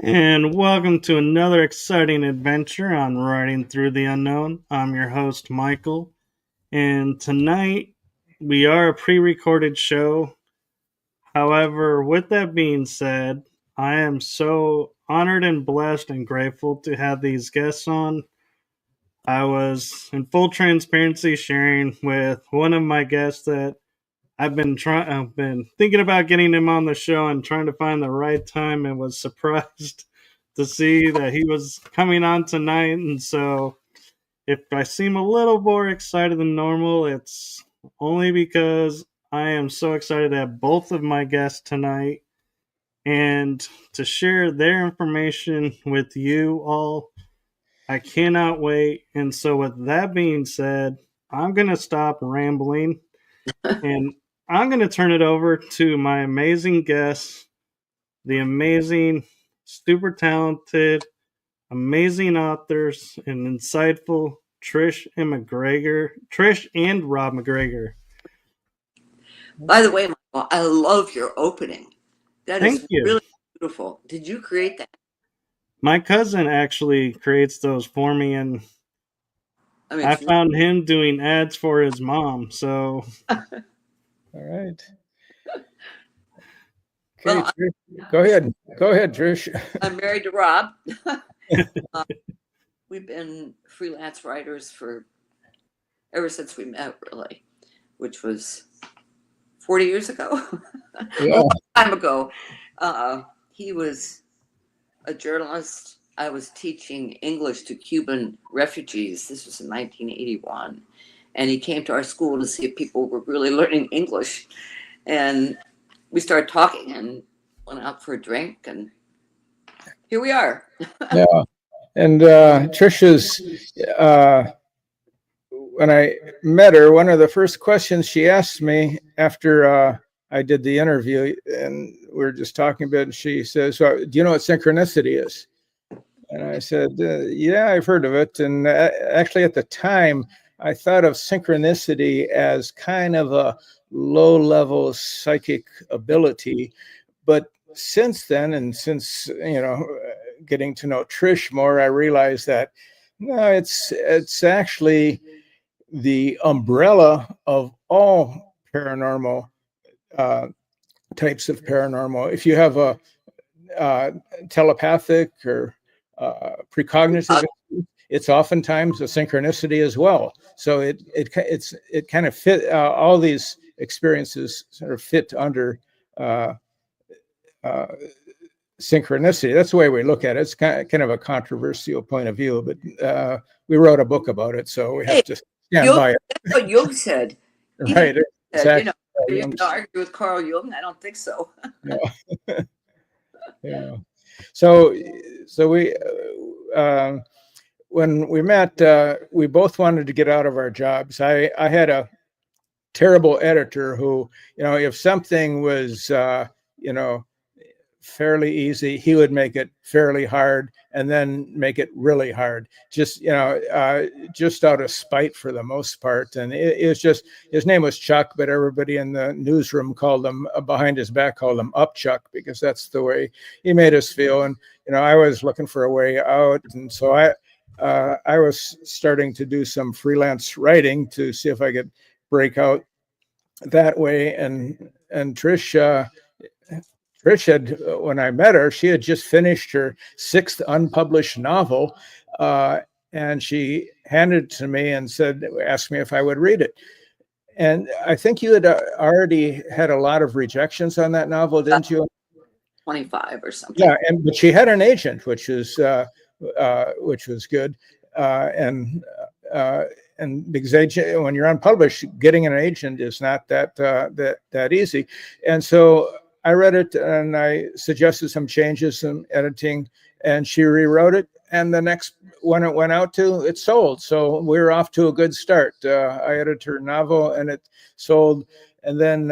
And welcome to another exciting adventure on Riding Through the Unknown. I'm your host, Michael, and tonight we are a pre recorded show. However, with that being said, I am so honored and blessed and grateful to have these guests on. I was in full transparency sharing with one of my guests that I've been thinking about getting him on the show and trying to find the right time, and was surprised to see that he was coming on tonight. And so if I seem a little more excited than normal, it's only because I am so excited to have both of my guests tonight and to share their information with you all. I cannot wait. And so with that being said, I'm going to stop rambling and I'm going to turn it over to my amazing guests, the amazing, super talented, amazing authors, and insightful Trish and Rob MacGregor. By the way, Michael, I love your opening. Thank you. Really beautiful. Did you create that? My cousin actually creates those for me, and I found him doing ads for his mom. So, all right. Okay, well, go ahead, Trish. I'm married to Rob. We've been freelance writers ever since we met, really, which was 40 years ago. Yeah. A long time ago. He was a journalist. I was teaching English to Cuban refugees. This was in 1981. And he came to our school to see if people were really learning English. And we started talking and went out for a drink, and here we are. Yeah. And Trisha's, when I met her, one of the first questions she asked me after I did the interview, and we were just talking a bit, and she says, "So, do you know what synchronicity is?" And I said, "Yeah, I've heard of it." And actually at the time, I thought of synchronicity as kind of a low-level psychic ability. But since then, and since, getting to know Trish more, I realized that no, it's actually the umbrella of all paranormal types of paranormal. If you have a telepathic or precognitive, it's oftentimes a synchronicity as well. So it kind of fit, all these experiences sort of fit under synchronicity. That's the way we look at it. It's kind of a controversial point of view, but we wrote a book about it, so we have to stand by it. That's what Jung said. Right. Exactly. Are you going to argue with Carl Jung? I don't think so. Yeah. Yeah. So we, when we met, we both wanted to get out of our jobs. I had a terrible editor who, if something was, fairly easy, he would make it fairly hard and then make it really hard, just just out of spite for the most part. And it was just, his name was Chuck, but everybody in the newsroom called him, behind his back, called him Up Chuck, because that's the way he made us feel. And I was looking for a way out, and so I was starting to do some freelance writing to see if I could break out that way. And Trish had, when I met her, she had just finished her 6th unpublished novel, and she handed it to me and asked me if I would read it. And I think you had already had a lot of rejections on that novel, didn't you? 25 or something. Yeah, but she had an agent, which was good, and because when you're unpublished, getting an agent is not that easy. And so I read it and I suggested some changes, some editing, and she rewrote it. And the next one it went out to, it sold. So we were off to a good start. I edited her novel and it sold. And then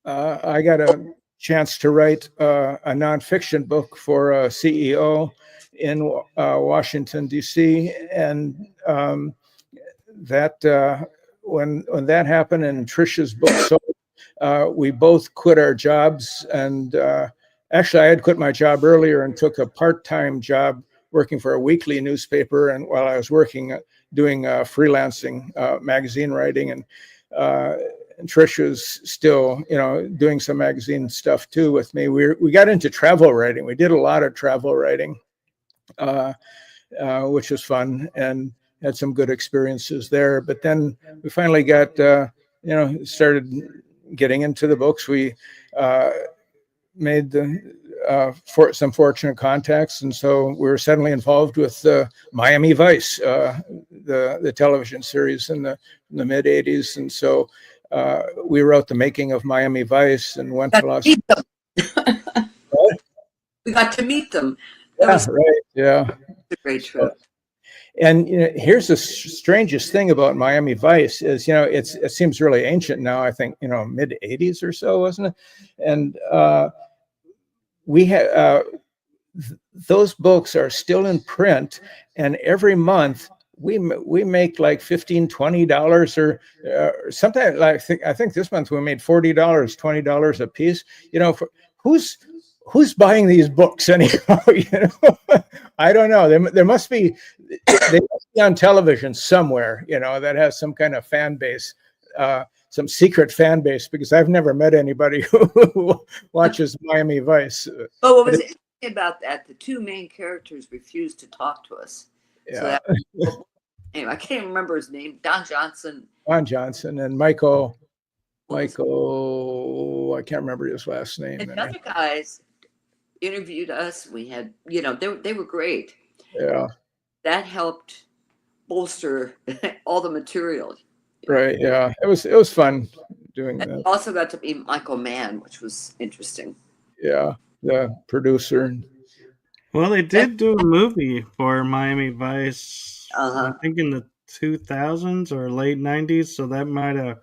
I got a chance to write a nonfiction book for a CEO in Washington, D.C. And that when that happened and Trisha's book sold, we both quit our jobs and actually, I had quit my job earlier and took a part-time job working for a weekly newspaper. And while I was working, doing freelancing magazine writing, and Trish was still, doing some magazine stuff too with me. We got into travel writing. We did a lot of travel writing, which was fun, and had some good experiences there. But then we finally got, started getting into the books. We made some fortunate contacts, and so we were suddenly involved with Miami Vice, the television series in the mid '80s, and so we wrote the making of Miami Vice and went to Los Angeles. We got to meet them. Yeah, right. Yeah, a great trip. And here's the strangest thing about Miami Vice is, it seems really ancient now. I think mid '80s or so, wasn't it? And we had those books are still in print, and every month we make like $15-$20 or something. Like I think this month we made $40, $20 a piece. Who's buying these books anyhow? I don't know. They must be on television somewhere, that has some kind of fan base, some secret fan base, because I've never met anybody who watches Miami Vice. Oh, what was interesting about that? The two main characters refused to talk to us. Yeah. So anyway, I can't remember his name. Don Johnson And Michael, I can't remember his last name. And the other guys interviewed us. We had, they were great. Yeah. That helped bolster all the material. Right. Yeah. It was fun doing that. Also got to meet Michael Mann, which was interesting. Yeah. The producer. Well, they did do a movie for Miami Vice, I think in the 2000s or late 90s. So that might have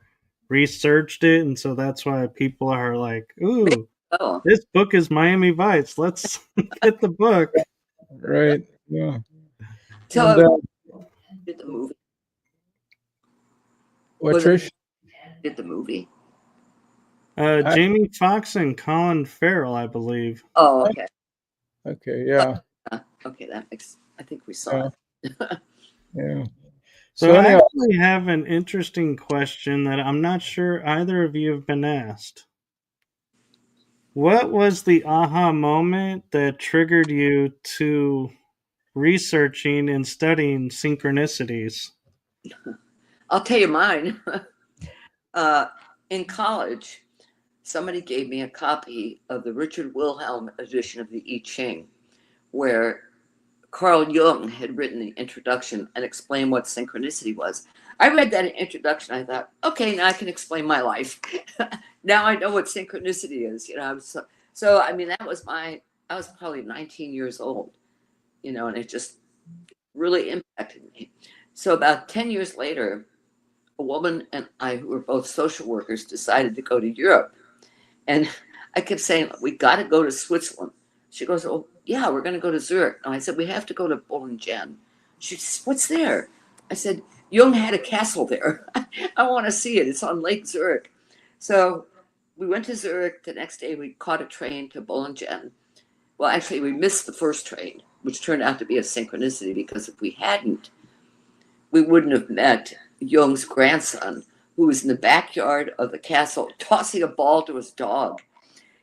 researched it. And so that's why people are like, ooh, this book is Miami Vice. Let's get the book. Right. Yeah. So did the movie. What, Trish? Did the movie. Jamie Foxx and Colin Farrell, I believe. Oh, okay. Okay, yeah. Okay, that makes. I think we saw it. Yeah. So I actually have an interesting question that I'm not sure either of you have been asked. What was the aha moment that triggered you to researching and studying synchronicities? I'll tell you mine. In college, somebody gave me a copy of the Richard Wilhelm edition of the I Ching, where Carl Jung had written the introduction and explained what synchronicity was. I read that introduction. I thought, okay, now I can explain my life. Now I know what synchronicity is. So I mean, I was probably 19 years old, and it just really impacted me. So about 10 years later, a woman and I, who were both social workers, decided to go to Europe. And I kept saying, we got to go to Switzerland. She goes, oh, yeah, we're going to go to Zurich. And I said, we have to go to Bollingen. She said, what's there? I said, Jung had a castle there. I want to see it. It's on Lake Zurich. So we went to Zurich. The next day, we caught a train to Bollingen. Well, actually, we missed the first train, which turned out to be a synchronicity, because if we hadn't, we wouldn't have met Jung's grandson, who was in the backyard of the castle tossing a ball to his dog.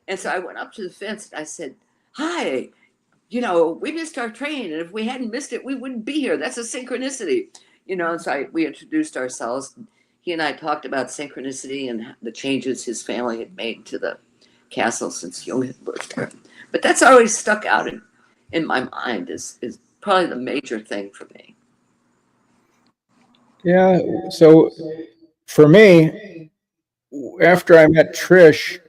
And so I went up to the fence and I said, hi, we missed our train. And if we hadn't missed it, we wouldn't be here. That's a synchronicity. And so we introduced ourselves. He and I talked about synchronicity and the changes his family had made to the castle since Jung had lived there. But that's always stuck out in my mind is probably the major thing for me. Yeah. So for me, after I met Trish,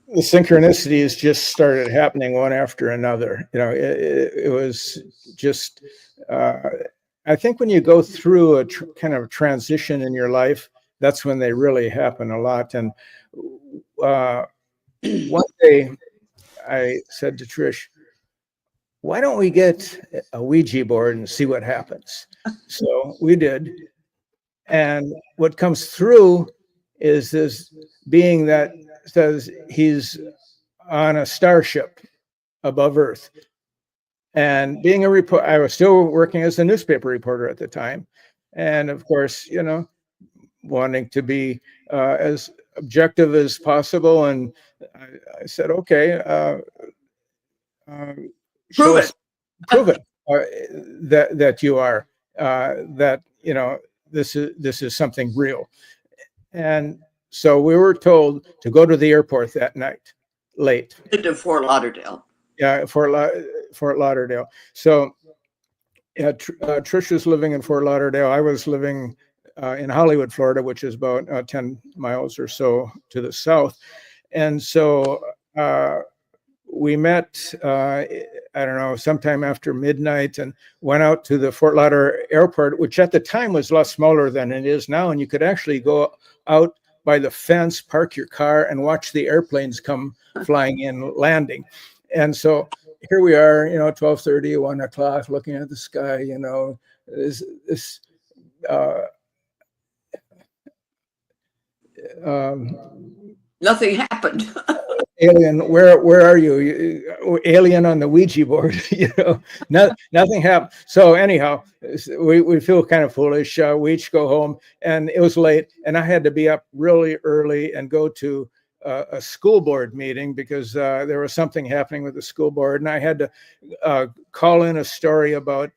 the synchronicities just started happening one after another. It was just, I think when you go through a kind of transition in your life, that's when they really happen a lot. And one day I said to Trish, why don't we get a Ouija board and see what happens? So we did. And what comes through is this being that says he's on a starship above Earth. And being a reporter, I was still working as a newspaper reporter at the time. And of course, wanting to be as objective as possible. And I said, okay, show us, prove it that you are, that, this is something real. And so we were told to go to the airport that night, late. To Fort Lauderdale. Yeah, Fort Lauderdale. So Trish was living in Fort Lauderdale. I was living in Hollywood, Florida, which is about 10 miles or so to the south. And so we met, I don't know, sometime after midnight, and went out to the Fort Lauderdale airport, which at the time was a lot smaller than it is now. And you could actually go out by the fence, park your car, and watch the airplanes come flying in, landing. And so here we are, 12:30, 1 o'clock, looking at the sky, this nothing happened. Alien, where are you? Alien on the Ouija board, nothing happened. So anyhow, we feel kind of foolish. We each go home, and it was late, and I had to be up really early and go to a school board meeting because there was something happening with the school board, and I had to call in a story about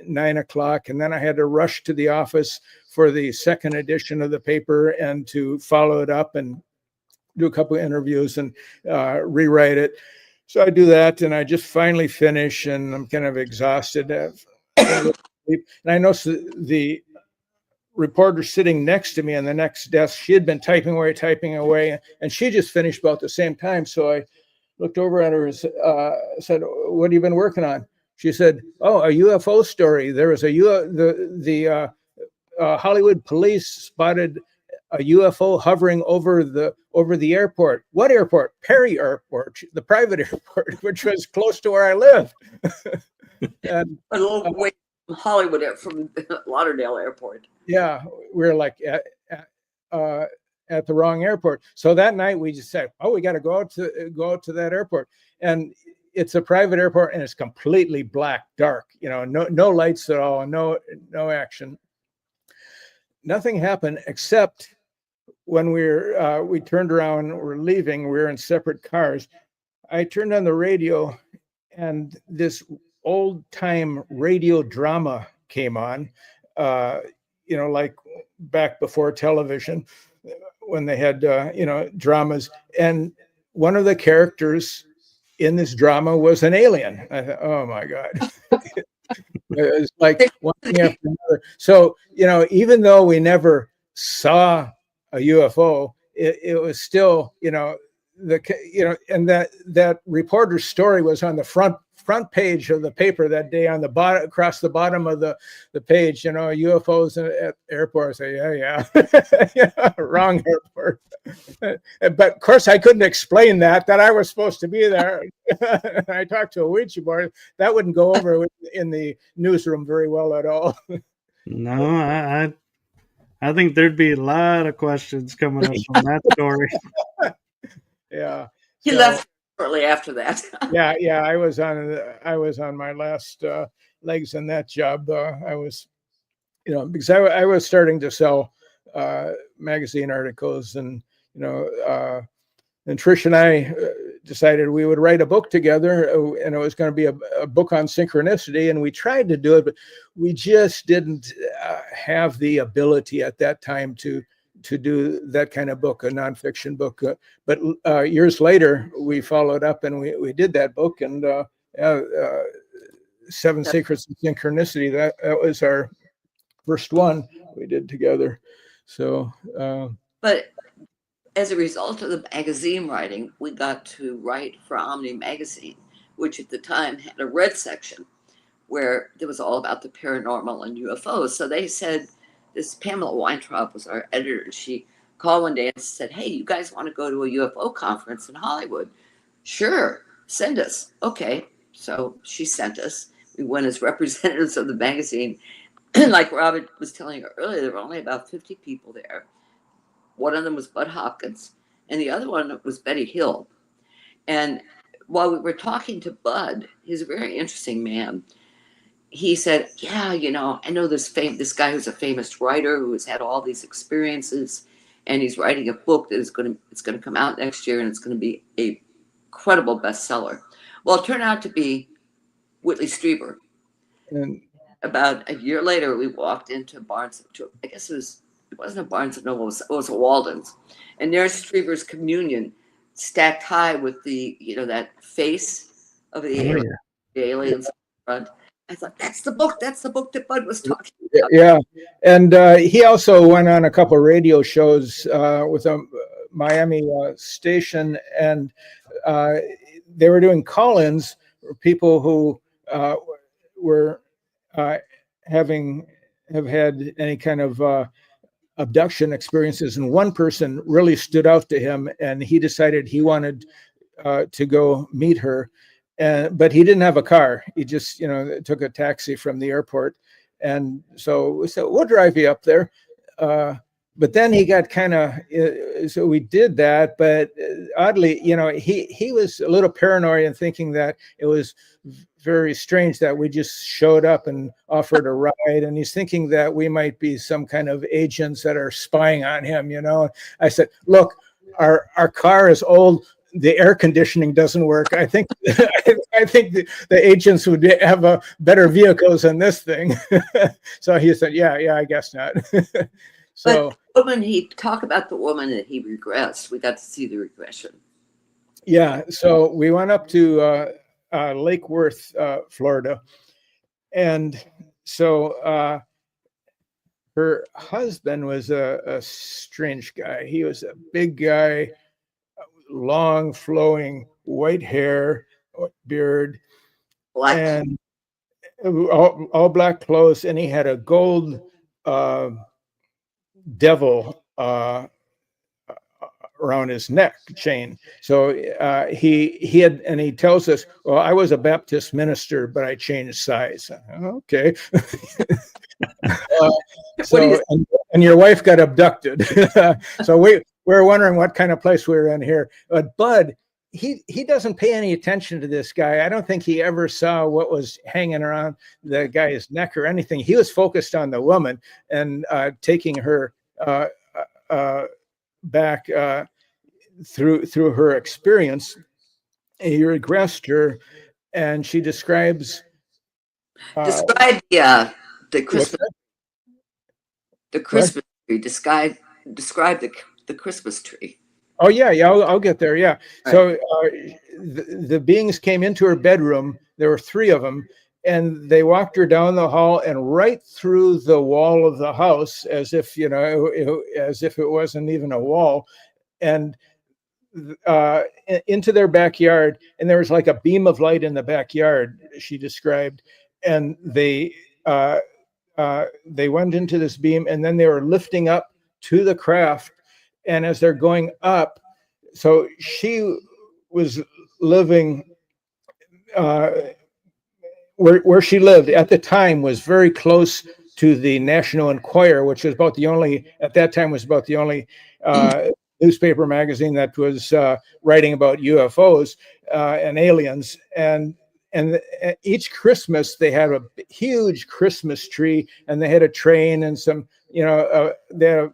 9 o'clock, and then I had to rush to the office for the second edition of the paper and to follow it up and do a couple of interviews and rewrite it. So I do that, and I just finally finish, and I'm kind of exhausted. And I noticed the reporter sitting next to me on the next desk, she had been typing away, and she just finished about the same time. So I looked over at her and said, "What have you been working on?" She said, "Oh, a UFO story. There was the Hollywood police spotted a UFO hovering over the airport." "What airport?" "Perry Airport, the private airport," which was close to where I lived. And, a little way from Hollywood, from Lauderdale Airport. Yeah, we were like at the wrong airport. So that night we just said, "Oh, we got to go out to that airport." And it's a private airport, and it's completely black, dark. No lights at all, no action. Nothing happened except when we turned around, we're leaving, we were in separate cars. I turned on the radio, and this old time radio drama came on, like back before television, when they had, dramas. And one of the characters in this drama was an alien. I thought, oh my God. It was like one thing after another. So, even though we never saw a UFO, it was still, and that reporter's story was on the front page of the paper that day, on the bottom, across the bottom of the page, UFOs at airports. I say, yeah, wrong airport. But of course I couldn't explain that I was supposed to be there. I talked to a Ouija board. That wouldn't go over in the newsroom very well at all. No, I think there'd be a lot of questions coming up from that story. Yeah. He left shortly after that. Yeah. I was on my last legs in that job. I was, because I was starting to sell magazine articles, and and Trish and I decided we would write a book together, and it was going to be a book on synchronicity. And we tried to do it, but we just didn't have the ability at that time to do that kind of book, a nonfiction book. But years later, we followed up, and we did that book, and 7 Secrets of Synchronicity. That was our first one we did together. So, but as a result of the magazine writing, we got to write for Omni magazine, which at the time had a red section where it was all about the paranormal and UFOs. So they said, this Pamela Weintraub was our editor. She called one day and said, "Hey, you guys want to go to a UFO conference in Hollywood?" "Sure, send us." Okay, so she sent us. We went as representatives of the magazine. Like Robert was telling you earlier, there were only about 50 people there. One of them was Bud Hopkins, and the other one was Betty Hill. And while we were talking to Bud, he's a very interesting man. He said, "Yeah, I know this guy who's a famous writer who has had all these experiences, and he's writing a book that it's gonna come out next year, and it's gonna be a credible bestseller." Well, it turned out to be Whitley Strieber. And About a year later, we walked into I guess it wasn't a Barnes and Noble, it was a Walden's, and there's Strieber's Communion stacked high with that face of the aliens in front. I thought, that's the book that Bud was talking about. Yeah, and he also went on a couple of radio shows with a Miami station, and they were doing call-ins for people who were have had any kind of abduction experiences, and one person really stood out to him, and he decided he wanted to go meet her, but he didn't have a car. He just took a taxi from the airport, and so we said, we'll drive you up there. But then he got kind of, so we did that, but oddly, he was a little paranoid and thinking that it was very strange that we just showed up and offered a ride, and he's thinking that we might be some kind of agents that are spying on him. I said, look, our car is old, the air conditioning doesn't work. I think the agents would have better vehicles than this thing. So he said, yeah, I guess not. So when he talked about the woman that he regressed, we got to see the regression. Yeah, so we went up to Lake Worth, Florida, and so her husband was a strange guy. He was a big guy, long flowing white hair, beard, Black. and all black clothes, and he had a gold devil around his neck chain. So he had, and he tells us, well, I was a Baptist minister, but I changed sides. Okay. And your wife got abducted. So we were wondering what kind of place we were in here. But Bud, he doesn't pay any attention to this guy. I don't think he ever saw what was hanging around the guy's neck or anything. He was focused on the woman and taking her back through her experience. He regressed her, and she describes describe the Christmas tree. Describe the Christmas tree. Oh yeah, I'll get there. Yeah. Right. So the beings came into her bedroom. There were 3 of them, and they walked her down the hall and right through the wall of the house, as if it wasn't even a wall, and into their backyard. And there was like a beam of light in the backyard, she described, and they went into this beam, and then they were lifting up to the craft. And as they're going up, so she was living where she lived at the time was very close to the National Enquirer, which was about the only newspaper magazine that was writing about UFOs and aliens. And each Christmas they had a huge Christmas tree, and they had a train and some, they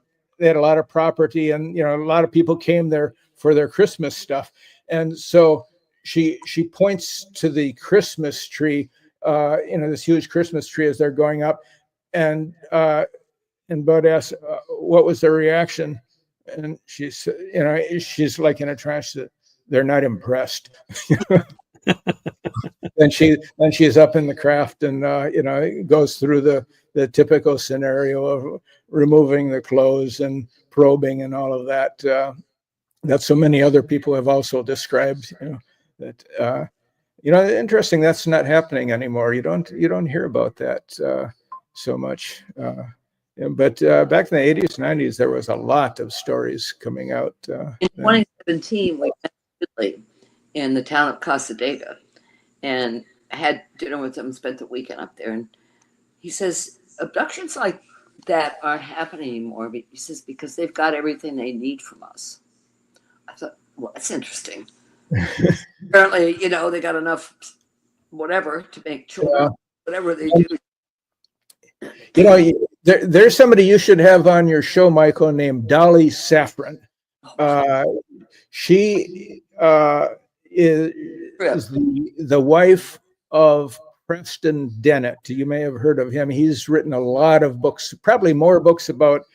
had a lot of property, and a lot of people came there for their Christmas stuff. And so she points to the Christmas tree, this huge Christmas tree as they're going up, and Bud asks, what was their reaction? And she's like in a trance that they're not impressed. Then she's up in the craft, and goes through the typical scenario of removing the clothes and probing and all of that. That so many other people have also described. That interesting. That's not happening anymore. You don't hear about that so much. But back in the 80s, 90s, there was a lot of stories coming out. In 2017, we met Whitley in the town of Casadega, and I had dinner with him, spent the weekend up there. And he says, abductions like that aren't happening anymore. But he says, because they've got everything they need from us. I thought, well, that's interesting. Apparently, they got enough whatever to make children, whatever they do. There's somebody you should have on your show, Michael, named Dolly Safran. She is the wife of Preston Dennett. You may have heard of him. He's written a lot of books, probably more books about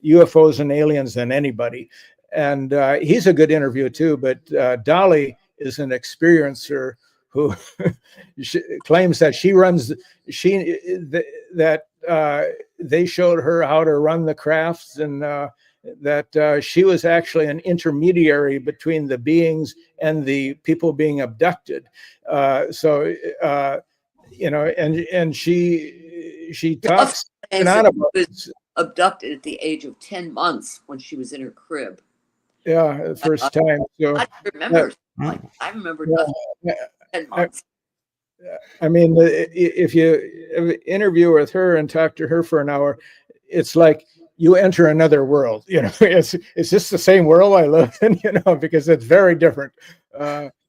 UFOs and aliens than anybody. And he's a good interview too. But Dolly is an experiencer who claims that they showed her how to run the crafts, and that she was actually an intermediary between the beings and the people being abducted. And she talks was abducted at the age of 10 months when she was in her crib. Yeah, the first time. So I remember. I remember 10 months. I mean, if you interview with her and talk to her for an hour, it's like you enter another world. Is this the same world I live in? Because it's very different.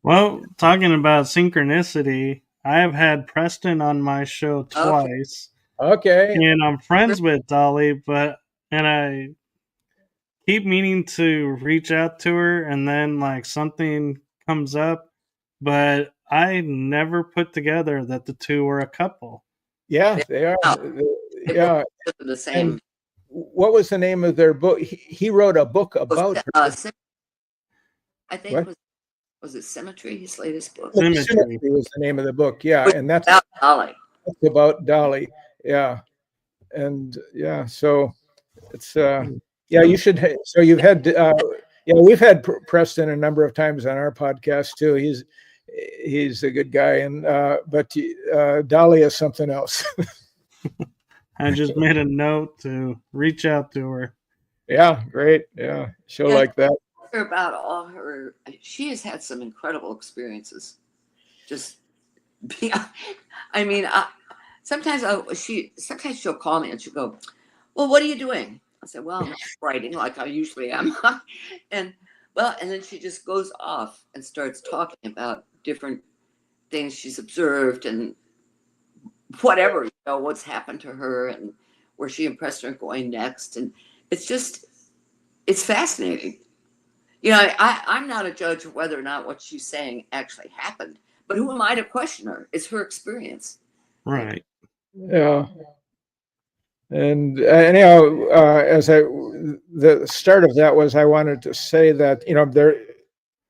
Well, talking about synchronicity, I have had Preston on my show twice. Okay. And I'm friends with Dolly, and I keep meaning to reach out to her, and then like something comes up, but I never put together that the two were a couple. Yeah, they are. Yeah, the same. And what was the name of their book? He wrote a book about her. I think was it Symmetry? His latest book. Symmetry was the name of the book. Yeah, and that's about Dolly. That's about Dolly. Yeah, and yeah, so it's you should. So you've had we've had Preston a number of times on our podcast too. He's a good guy, and but Dolly is something else. I just made a note to reach out to her. Yeah, great. Yeah, she'll like that. About all her, she has had some incredible experiences. Sometimes she'll call me and she'll go, "Well, what are you doing?" I said, "Well, I'm writing like I usually am," and then she just goes off and starts talking about different things she's observed and whatever, what's happened to her and where she impressed her going next. And it's fascinating. I'm not a judge of whether or not what she's saying actually happened, but who am I to question her? It's her experience. Right. Yeah. And the start of that was I wanted to say that, there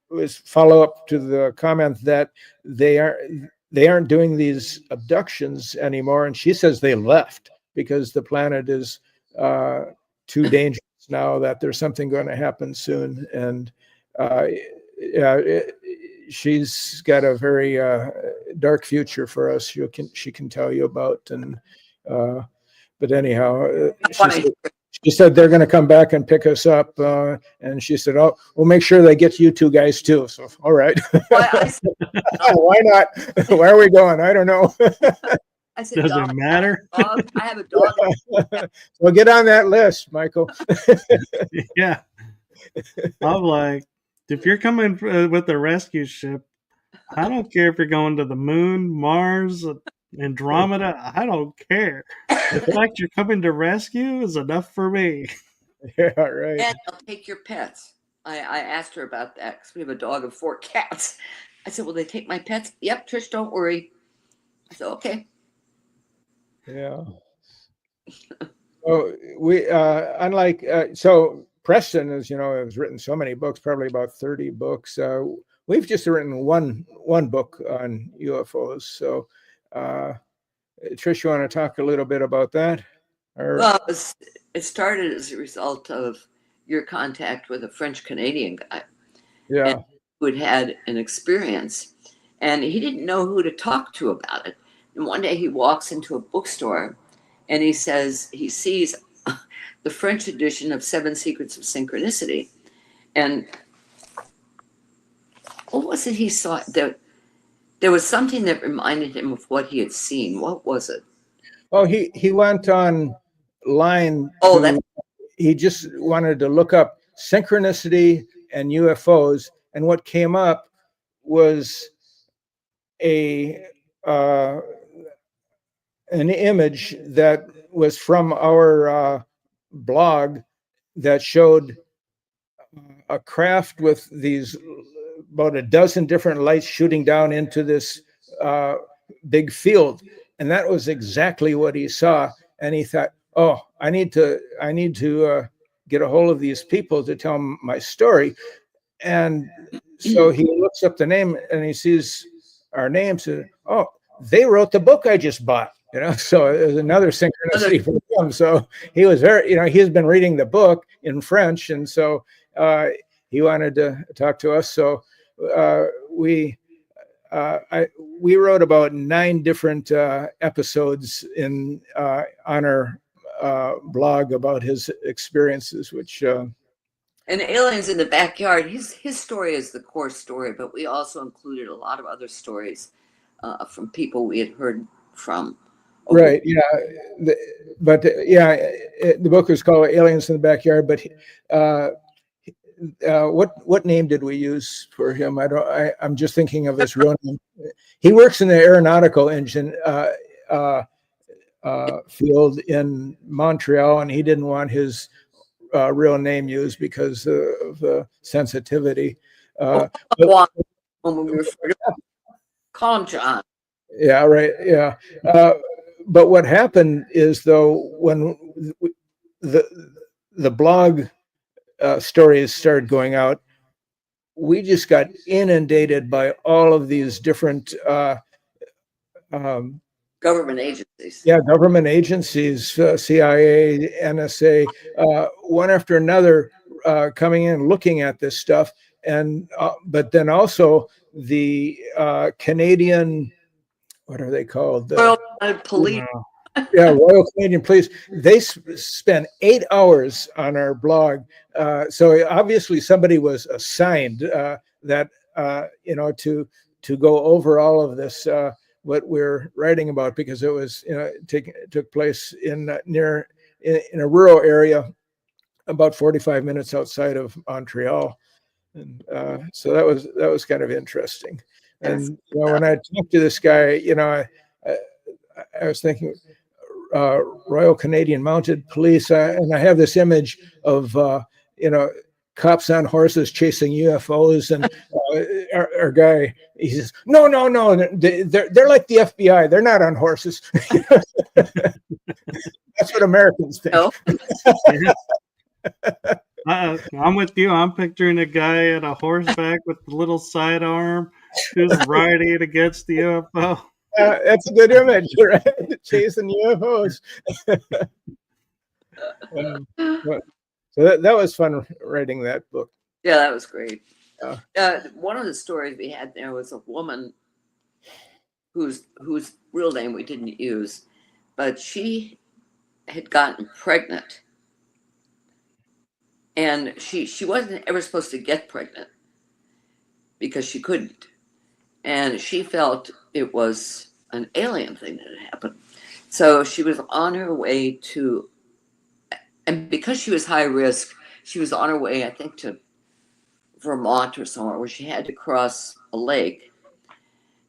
was follow up to the comment that they aren't doing these abductions anymore. And she says they left because the planet is too dangerous now, that there's something going to happen soon. And she's got a very dark future for us. She can tell you about. And but anyhow, she said they're going to come back and pick us up, and she said, "Oh, we'll make sure they get you two guys too." So, all right. Why not? Where are we going? I don't know. I said, does it matter? I have a dog. Well, get on that list, Michael. Yeah. I'm like, if you're coming with a rescue ship, I don't care if you're going to the moon, Mars, Andromeda. I don't care. The fact you're coming to rescue is enough for me. Yeah, right. And I'll take your pets. I asked her about that because we have a dog and 4 cats. I said, "Will they take my pets?" "Yep, Trish, don't worry." I said, "Okay." Yeah. So we unlike so Preston, as you know, has written so many books, probably about 30 books. We've just written one book on UFOs. So Trish, you want to talk a little bit about that? Well, it started as a result of your contact with a French Canadian guy. Yeah. Who had an experience, and he didn't know who to talk to about it. And one day he walks into a bookstore and he says he sees the French edition of 7 Secrets of Synchronicity. And what was it he saw? There was something that reminded him of what he had seen. What was it? Oh, he went online. He just wanted to look up synchronicity and UFOs, and what came up was a an image that was from our blog that showed a craft with these about a dozen different lights shooting down into this big field, and that was exactly what he saw. And he thought, "Oh, I need to get a hold of these people to tell them my story." And so he looks up the name and he sees our names. And, oh, they wrote the book I just bought. So it was another synchronicity for him. So he was very, he's been reading the book in French, and so he wanted to talk to us. So we wrote about 9 different episodes on our blog about his experiences, which. And Aliens in the Backyard, his story is the core story, but we also included a lot of other stories from people we had heard from. Right, yeah. The book is called Aliens in the Backyard, but what name did we use for him? I'm just thinking of his real name. He works in the aeronautical engine field in Montreal, and he didn't want his real name used because of the sensitivity. When we refer to call him John. Yeah, right. Yeah. But what happened is, though, when the blog stories started going out, we just got inundated by all of these different government agencies. Yeah, government agencies, CIA, NSA, one after another, coming in, looking at this stuff, and but then also the Canadian, what are they called? Royal Police. Yeah, Royal Canadian Police. They spent 8 hours on our blog. So obviously somebody was assigned that to go over all of this. What we're writing about, because it was took place in a rural area about 45 minutes outside of Montreal, and so that was kind of interesting. And when I talked to this guy, I was thinking Royal Canadian Mounted Police, and I have this image of cops on horses chasing UFOs, and our guy, he says, no, they're like the FBI, they're not on horses. That's what Americans think. Oh. I'm with you. I'm picturing a guy at a horseback with the little sidearm who's riding against the UFO. That's a good image, right? Chasing UFOs. So that was fun writing that book. Yeah, that was great. One of the stories we had there was a woman whose real name we didn't use, but she had gotten pregnant, and she wasn't ever supposed to get pregnant because she couldn't, and she felt it was an alien thing that had happened. So she was on her way to, and because she was high risk, she was on her way, I think, to Vermont or somewhere where she had to cross a lake.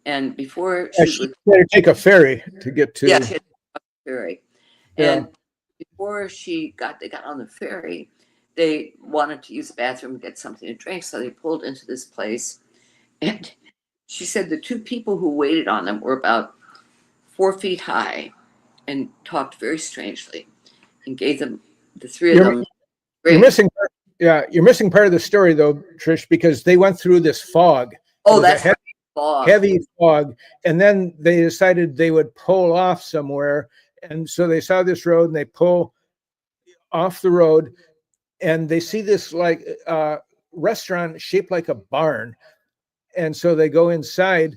And before she had to take a ferry to get to. Yeah, she had to take a ferry. Yeah. And before they got on the ferry, they wanted to use the bathroom and get something to drink. So they pulled into this place. And she said the 2 people who waited on them were about 4 feet high and talked very strangely and gave them, the 3 of them. You're missing part of the story, though, Trish, because they went through this fog. Oh, that's fog. Heavy fog. And then they decided they would pull off somewhere. And so they saw this road and they pull off the road, and they see this like restaurant shaped like a barn. And so they go inside,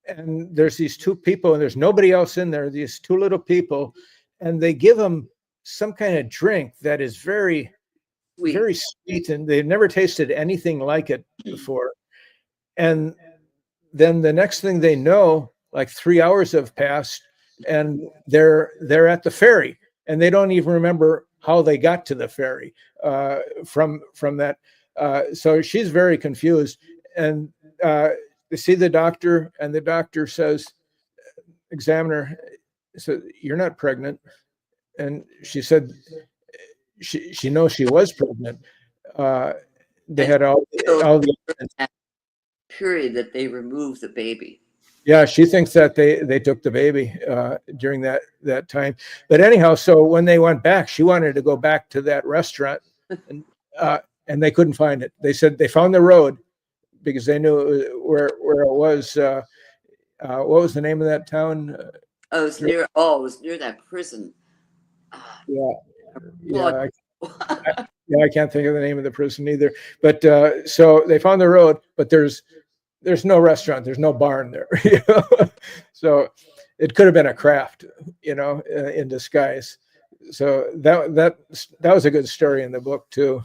and there's these 2 people, and there's nobody else in there, these 2 little people, and they give them some kind of drink that is very sweet. Very sweet, and they've never tasted anything like it before. And then the next thing they know, like 3 hours have passed, and they're at the ferry, and they don't even remember how they got to the ferry from that. So she's very confused. And they see the doctor, and the doctor says, examiner said, "You're not pregnant." And she said she knows she was pregnant. They had all the period that they removed the baby. Yeah, she thinks that they took the baby during that time. But anyhow, so when they went back, she wanted to go back to that restaurant, and they couldn't find it. They said they found the road because they knew where it was. What was the name of that town? It was near that prison. Yeah. I can't think of the name of the prison either. But so they found the road, but there's no restaurant, there's no barn there. So it could have been a craft, in disguise. So that was a good story in the book too.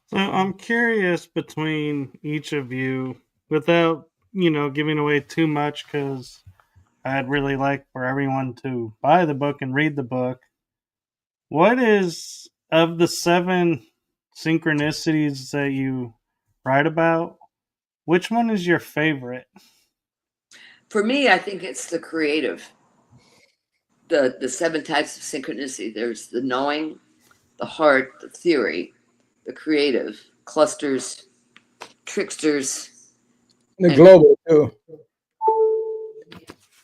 So I'm curious between each of you, without giving away too much, because I'd really like for everyone to buy the book and read the book. What is, of the 7 synchronicities that you write about, which one is your favorite? For me, I think it's the creative. The 7 types of synchronicity. There's the knowing, the heart, the theory, the creative, clusters, tricksters, the global too.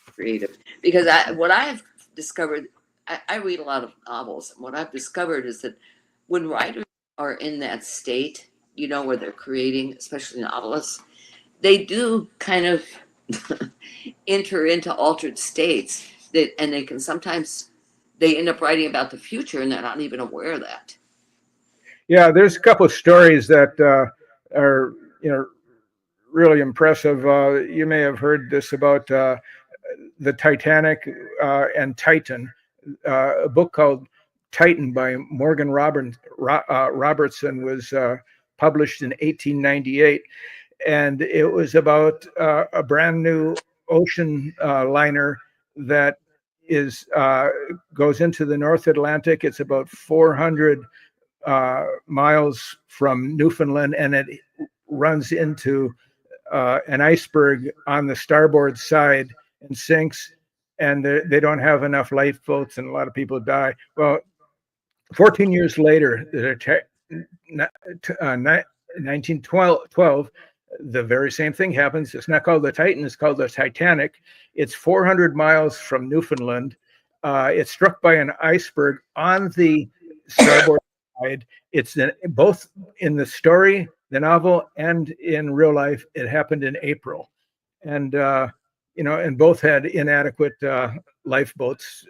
Creative. Because what I've discovered, I read a lot of novels, and what I've discovered is that when writers are in that state, where they're creating, especially novelists, they do kind of enter into altered states and they can sometimes end up writing about the future and they're not even aware of that. Yeah, there's a couple of stories that are really impressive. You may have heard this about the Titanic and Titan, a book called Titan by Morgan Robertson was published in 1898, and it was about a brand new ocean liner that goes into the North Atlantic. It's about 400 miles from Newfoundland, and it runs into an iceberg on the starboard side and sinks, and they don't have enough lifeboats, and a lot of people die. Well, 14 years later, 1912, the very same thing happens. It's not called the Titan, it's called the Titanic. It's 400 miles from Newfoundland. It's struck by an iceberg on the starboard side. It's both in the story, the novel, and in real life. It happened in April, and and both had inadequate lifeboats.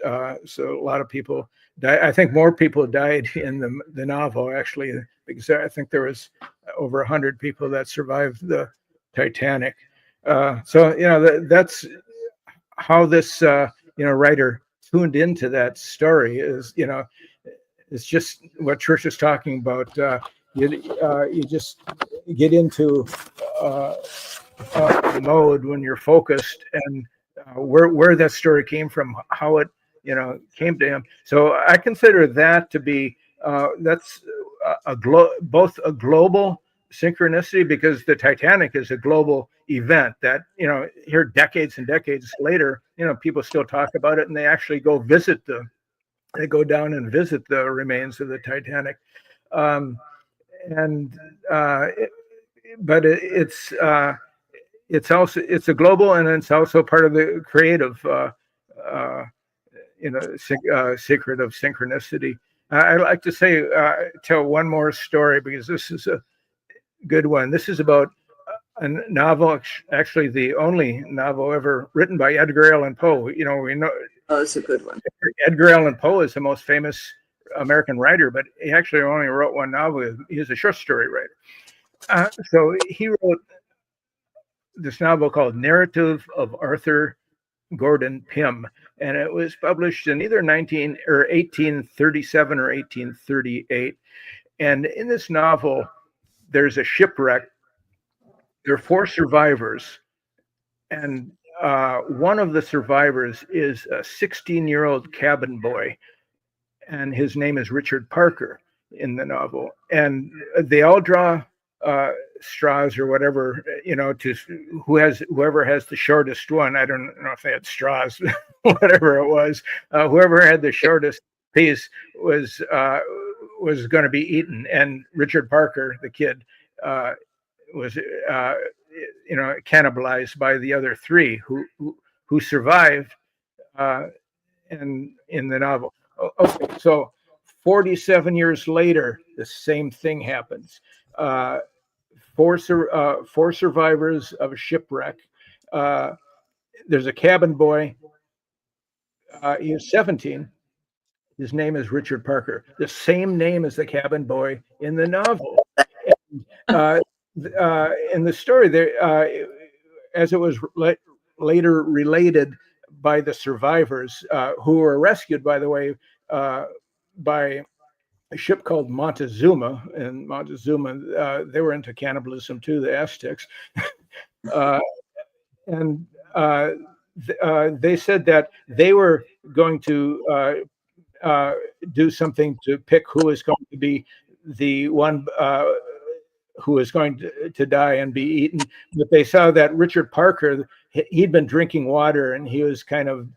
So a lot of people died. I think more people died in the novel, actually, because I think there was over 100 people that survived the Titanic. So that's how this writer tuned into that story. It's just what Trish is talking about. You just get into mode when you're focused, and where that story came from, how it came to him. So I consider that to be that's both a global synchronicity, because the Titanic is a global event that here decades and decades later, people still talk about it, and they actually go down and visit the remains of the Titanic. But it's a global, and it's also part of the creative secret of synchronicity. I'd like to tell one more story, because this is a good one. This is about a novel, actually the only novel ever written by Edgar Allan Poe. We know. Oh, it's a good one. Edgar Allan Poe is the most famous American writer, but he actually only wrote one novel. He was a short story writer. So he wrote this novel called Narrative of Arthur Gordon Pym, and it was published in either 1837 or 1838. And in this novel, there's a shipwreck. There are 4 survivors, and one of the survivors is a 16-year-old cabin boy, and his name is Richard Parker in the novel. And they all draw straws or whatever, to whoever has the shortest one. I don't know if they had straws, whatever it was. Whoever had the shortest piece was going to be eaten. And Richard Parker, the kid, was cannibalized by the other three who survived in the novel. Okay, so 47 years later, the same thing happens. Four survivors of a shipwreck. There's a cabin boy. He was 17. His name is Richard Parker, the same name as the cabin boy in the novel. In the story, there, as it was later related by the survivors, who were rescued, by the way, by a ship called Montezuma. And Montezuma, they were into cannibalism too, the Aztecs. They said that they were going to do something to pick who is going to be the one who is going to die and be eaten. But they saw that Richard Parker, he'd been drinking water and he was kind of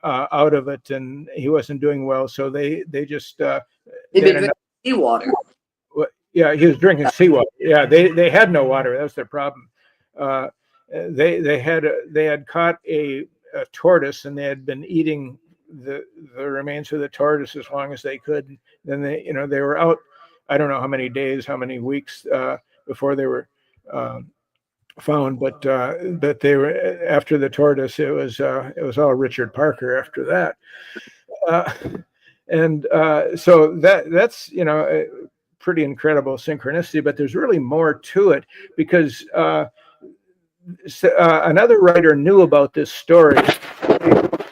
out of it, and he wasn't doing well. So they just They've been drinking seawater. Yeah, he was drinking seawater. Yeah, they had no water. That was their problem. They had caught a tortoise, and they had been eating the remains of the tortoise as long as they could. Then they were out. I don't know how many days, how many weeks before they were found, but they were after the tortoise. It was all Richard Parker after that, so that's a pretty incredible synchronicity. But there's really more to it, because another writer knew about this story,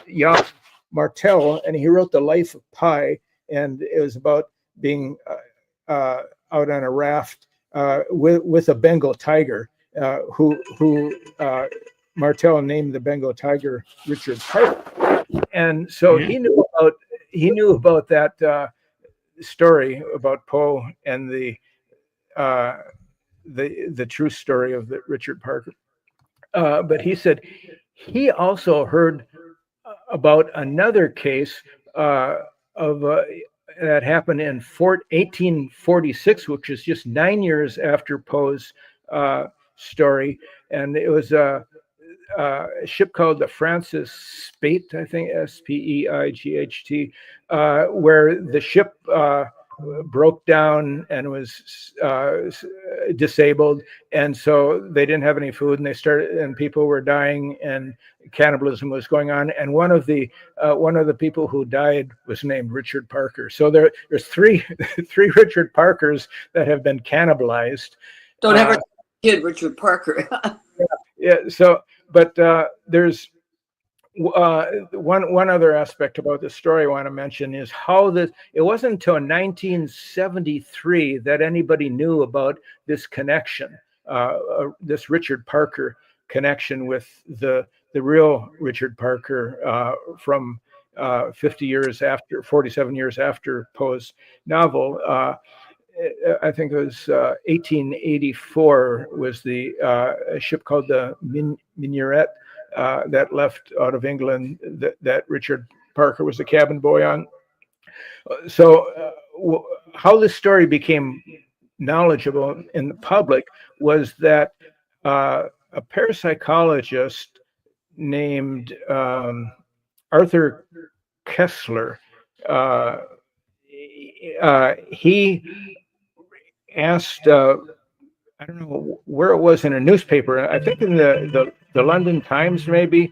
Jan Martel, and he wrote The Life of Pi, and it was about being out on a raft with a Bengal tiger, who Martel named the Bengal tiger Richard Parker. And so he knew about that story about Poe and the true story of the Richard Parker. But he said he also heard about another case that happened in 1846, which is just 9 years after Poe's story. And it was a ship called the Francis Spaight, I think, Speight, where the ship broke down and was disabled, and so they didn't have any food, and people were dying, and cannibalism was going on. And one of the people who died was named Richard Parker. So there's three Richard Parkers that have been cannibalized. Don't ever kid Richard Parker. Yeah. So, but there's one other aspect about the story I want to mention is how it wasn't until 1973 that anybody knew about this connection, this Richard Parker connection with the real Richard Parker from 47 years after Poe's novel. I think it was 1884 was a ship called the Minaret that left out of England that Richard Parker was a cabin boy on. So how this story became knowledgeable in the public was that a parapsychologist named Arthur Kessler, he asked, I don't know where it was in a newspaper, I think in the London Times maybe,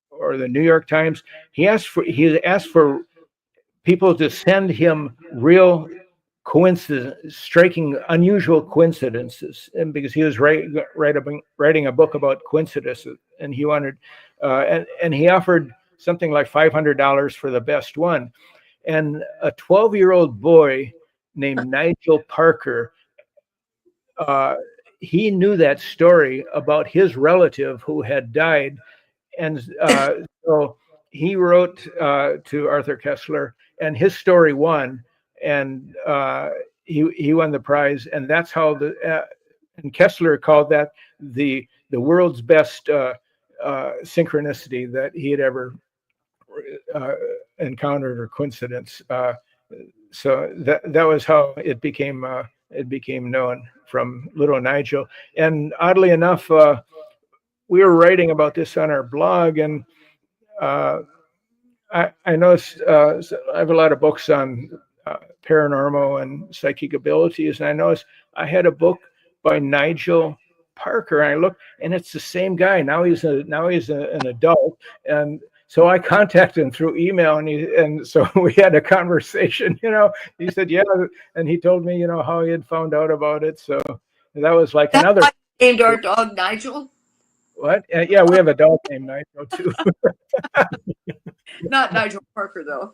or the New York Times. He asked for people to send him real striking, unusual coincidences, and because he was writing a book about coincidences, and he wanted, and he offered something like $500 for the best one. And a 12-year-old boy named Nigel Parker, he knew that story about his relative who had died, and so he wrote to Arthur Kessler, and his story won. And he won the prize, and that's how and Kessler called that the world's best synchronicity that he had ever encountered, or coincidence. So that was how it became known from little Nigel. And oddly enough, we were writing about this on our blog, and I noticed I have a lot of books on paranormal and psychic abilities, and I noticed I had a book by Nigel Parker, and I looked, and it's the same guy. Now he's an adult, and so I contacted him through email, and so we had a conversation. He said, yeah, and he told me, how he had found out about it. So that was like That's another. why you named our dog Nigel? What? Yeah, we have a dog named Nigel too. Not Nigel Parker, though.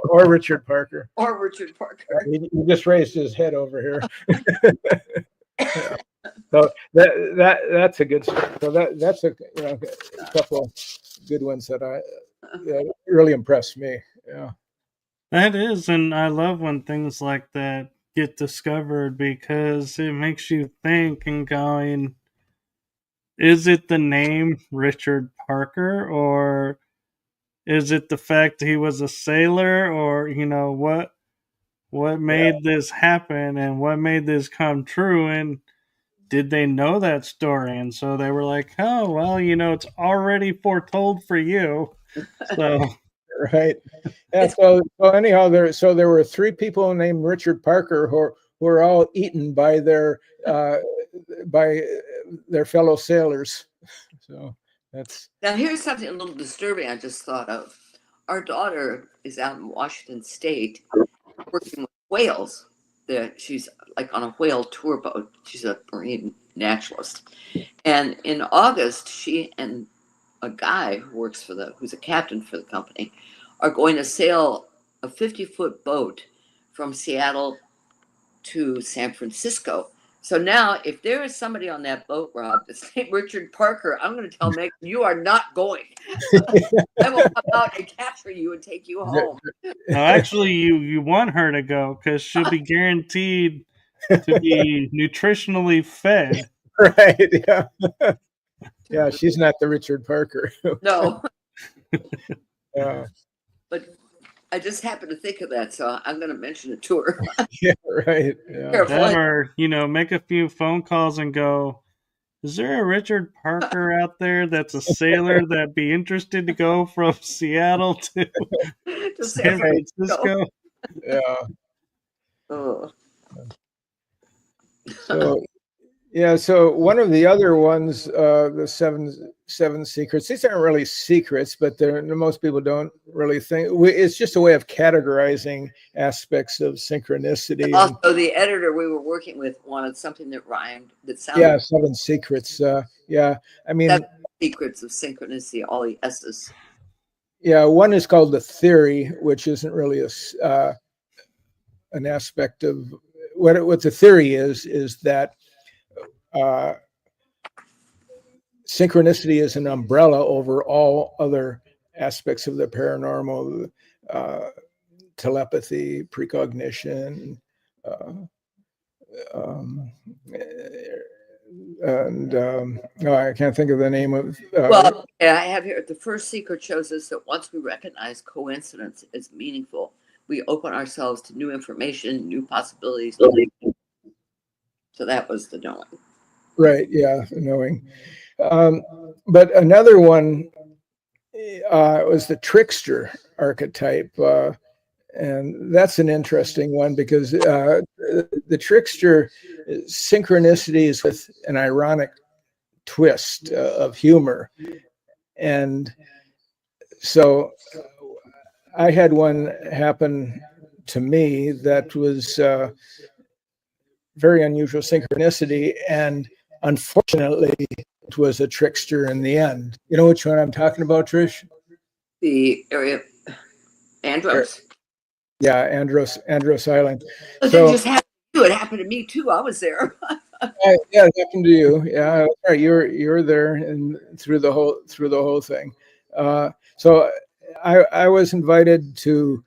Or Richard Parker. Or Richard Parker. He just raised his head over here. Yeah. So that's a good story. So that's a couple of good ones that really impressed me. Yeah. That is, and I love when things like that get discovered, because it makes you think and going, is it the name Richard Parker, or is it the fact he was a sailor, or what made this happen and what made this come true, and did they know that story? And so they were like, oh well, it's already foretold for you. So right. Yeah, so anyhow, there were 3 people named Richard Parker who were all eaten by their fellow sailors. So that's. Now, here's something a little disturbing I just thought of. Our daughter is out in Washington State working with whales. She's like on a whale tour boat. She's a marine naturalist. And in August, she and a guy who's a captain for the company, are going to sail a 50-foot boat from Seattle to San Francisco. So now, if there is somebody on that boat, Rob, that's named Richard Parker, I'm going to tell Megan, you are not going. I will come out and capture you and take you home. No, actually, you want her to go, because she'll be guaranteed to be nutritionally fed. Right. Yeah. Yeah. She's not the Richard Parker. No. Yeah. But I just happened to think of that, so I'm going to mention it to her. Yeah. Right. Yeah. That, or make a few phone calls and go, is there a Richard Parker out there that's a sailor that'd be interested to go from Seattle to San Francisco? Yeah. Oh. So one of the other ones, the seven secrets, these aren't really secrets, but most people don't really think. It's just a way of categorizing aspects of synchronicity. Also, the editor we were working with wanted something that rhymed, that sounded. Yeah, 7 secrets. Yeah, I mean. 7 secrets of synchronicity, all the S's. Yeah, one is called the theory, which isn't really an aspect of what the theory is that synchronicity is an umbrella over all other aspects of the paranormal, telepathy, precognition, I can't think of the name of. Well, I have here, the first secret shows us that once we recognize coincidence as meaningful, we open ourselves to new information, new possibilities. So that was the knowing. Right, yeah, knowing. But another one was the trickster archetype. And that's an interesting one, because the trickster synchronicities with an ironic twist of humor. And so I had one happen to me that was very unusual synchronicity, and unfortunately it was a trickster in the end. You know which one I'm talking about, Trish? The area, Andros. Yeah, Andros Island. But so, it just happened to you. It happened to me too. I was there. Yeah, it happened to you. Yeah, right. You were there and through the whole thing. So I was invited to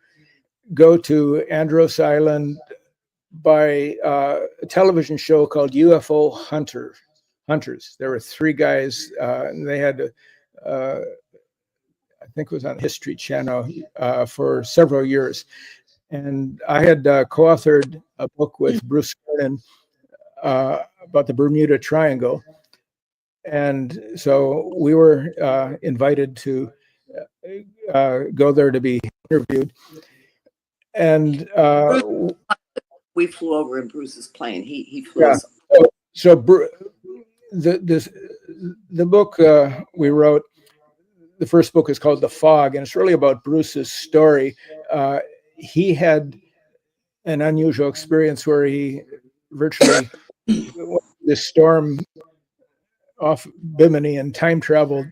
go to Andros Island by a television show called UFO Hunters. There were three guys, and they had, I think it was on History Channel for several years. And I had co-authored a book with Bruce Kernan about the Bermuda Triangle. And so we were invited to go there to be interviewed. And we flew over in Bruce's plane. He flew yeah. us. So the book we wrote, the first book is called The Fog, and it's really about Bruce's story. He had an unusual experience where he virtually this storm off Bimini and time traveled,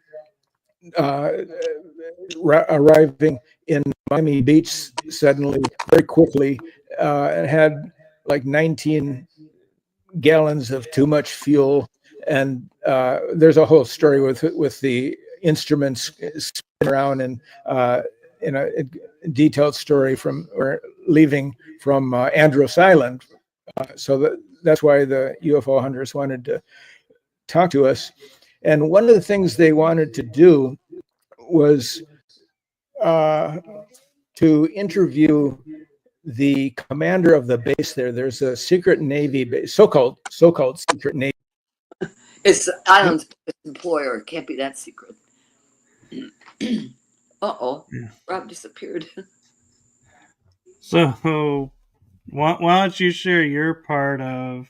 arriving in Miami Beach suddenly, very quickly, and had like 19 gallons of too much fuel. And there's a whole story with the instruments spinning around, and in a detailed story from leaving from Andros Island. So that's why the UFO hunters wanted to talk to us. And one of the things they wanted to do was to interview the commander of the base there. There's a secret Navy base, so-called secret Navy. It's the island's employer. It can't be that secret. Uh-oh. Rob disappeared. So why don't you share your part of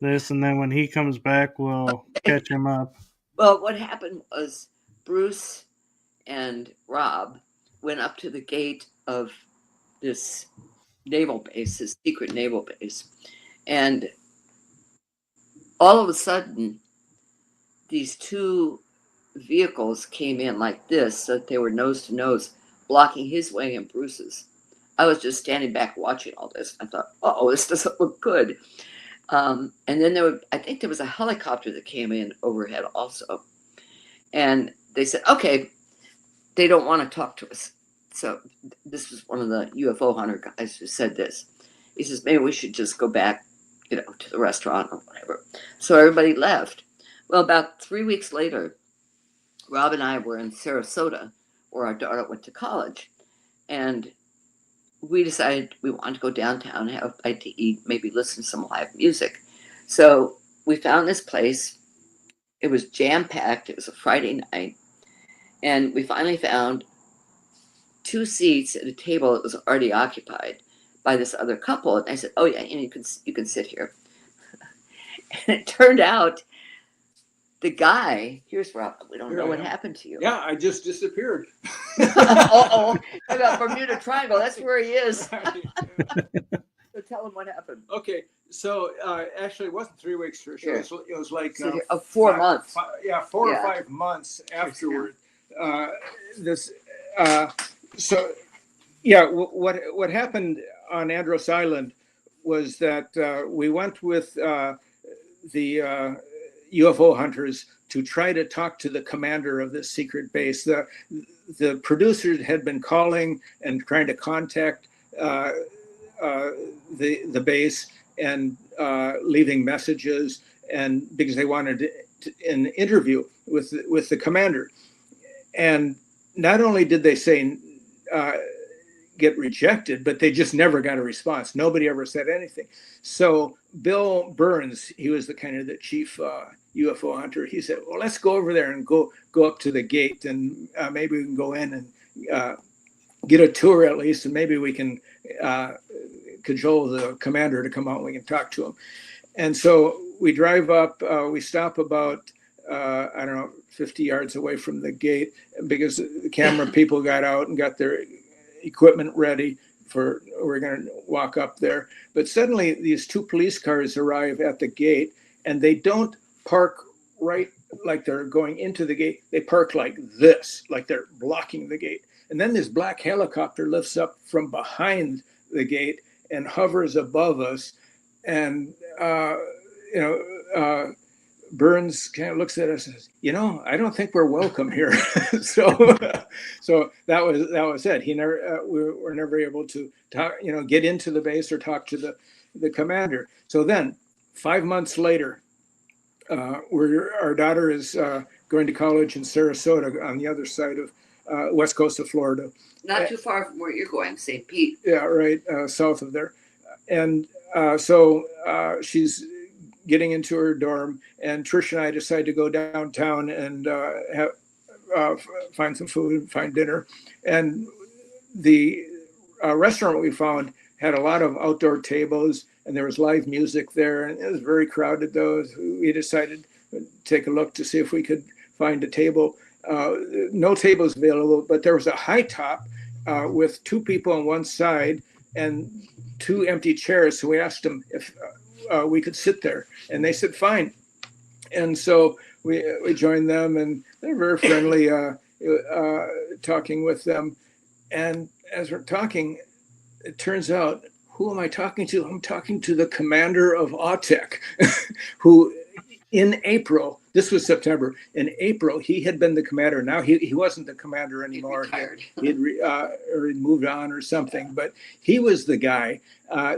this, and then when he comes back, we'll catch him up. Well, what happened was Bruce and Rob went up to the gate of this naval base, this secret naval base. And all of a sudden, these two vehicles came in like this, so that they were nose to nose, blocking his way and Bruce's. I was just standing back watching all this. I thought, oh, this doesn't look good. And then I think there was a helicopter that came in overhead also. And they said, okay, they don't want to talk to us. So this was one of the UFO hunter guys who said this. He says, maybe we should just go back, to the restaurant or whatever. So everybody left. Well, about 3 weeks later, Rob and I were in Sarasota, where our daughter went to college. And we decided we wanted to go downtown, have a bite to eat, maybe listen to some live music. So we found this place. It was jam-packed. It was a Friday night. And we finally found 2 seats at a table that was already occupied by this other couple. And I said, oh, yeah, and you can sit here. And it turned out the guy, here's Rob, we don't know what happened to you. Yeah, I just disappeared. Uh-oh, about Bermuda Triangle, that's where he is. So tell him what happened. Okay, so actually it wasn't 3 weeks for sure. Sure. It was like 4 months. 4 or 5 months afterward. What happened on Andros Island was that we went with the UFO hunters to try to talk to the commander of this secret base. The producers had been calling and trying to contact the base and leaving messages, and because they wanted an interview with the commander. And not only did they say get rejected, but they just never got a response. Nobody ever said anything. So Bill Burns, he was the chief UFO hunter. He said, well, let's go over there and go up to the gate, and maybe we can go in and get a tour at least, and maybe we can cajole the commander to come out and we can talk to him. And so we drive up, we stop about, 50 yards away from the gate, because the camera people got out and got their equipment ready we're going to walk up there. But suddenly these 2 police cars arrive at the gate, and they don't park right like they're going into the gate. They park like this, like they're blocking the gate. And then this black helicopter lifts up from behind the gate and hovers above us. And, Burns kind of looks at us and says, I don't think we're welcome here. so that was it. He never, we were never able to talk, get into the base or talk to the commander. So then 5 months later, our daughter is going to college in Sarasota on the other side of west coast of Florida. Not too far from where you're going, St. Pete. Yeah, right, south of there. And so she's getting into her dorm, and Trish and I decide to go downtown and find some food, find dinner. And the restaurant we found had a lot of outdoor tables, and there was live music there, and it was very crowded though. We decided to take a look to see if we could find a table. No tables available, but there was a high top with 2 people on one side and 2 empty chairs. So we asked them if we could sit there, and they said fine. And so we joined them, and they're very friendly, talking with them. And as we're talking, it turns out, who am I talking to? I'm talking to the commander of AUTEC, who in April, this was September, in April, he had been the commander. Now he wasn't the commander anymore. He'd moved on or something, but he was the guy.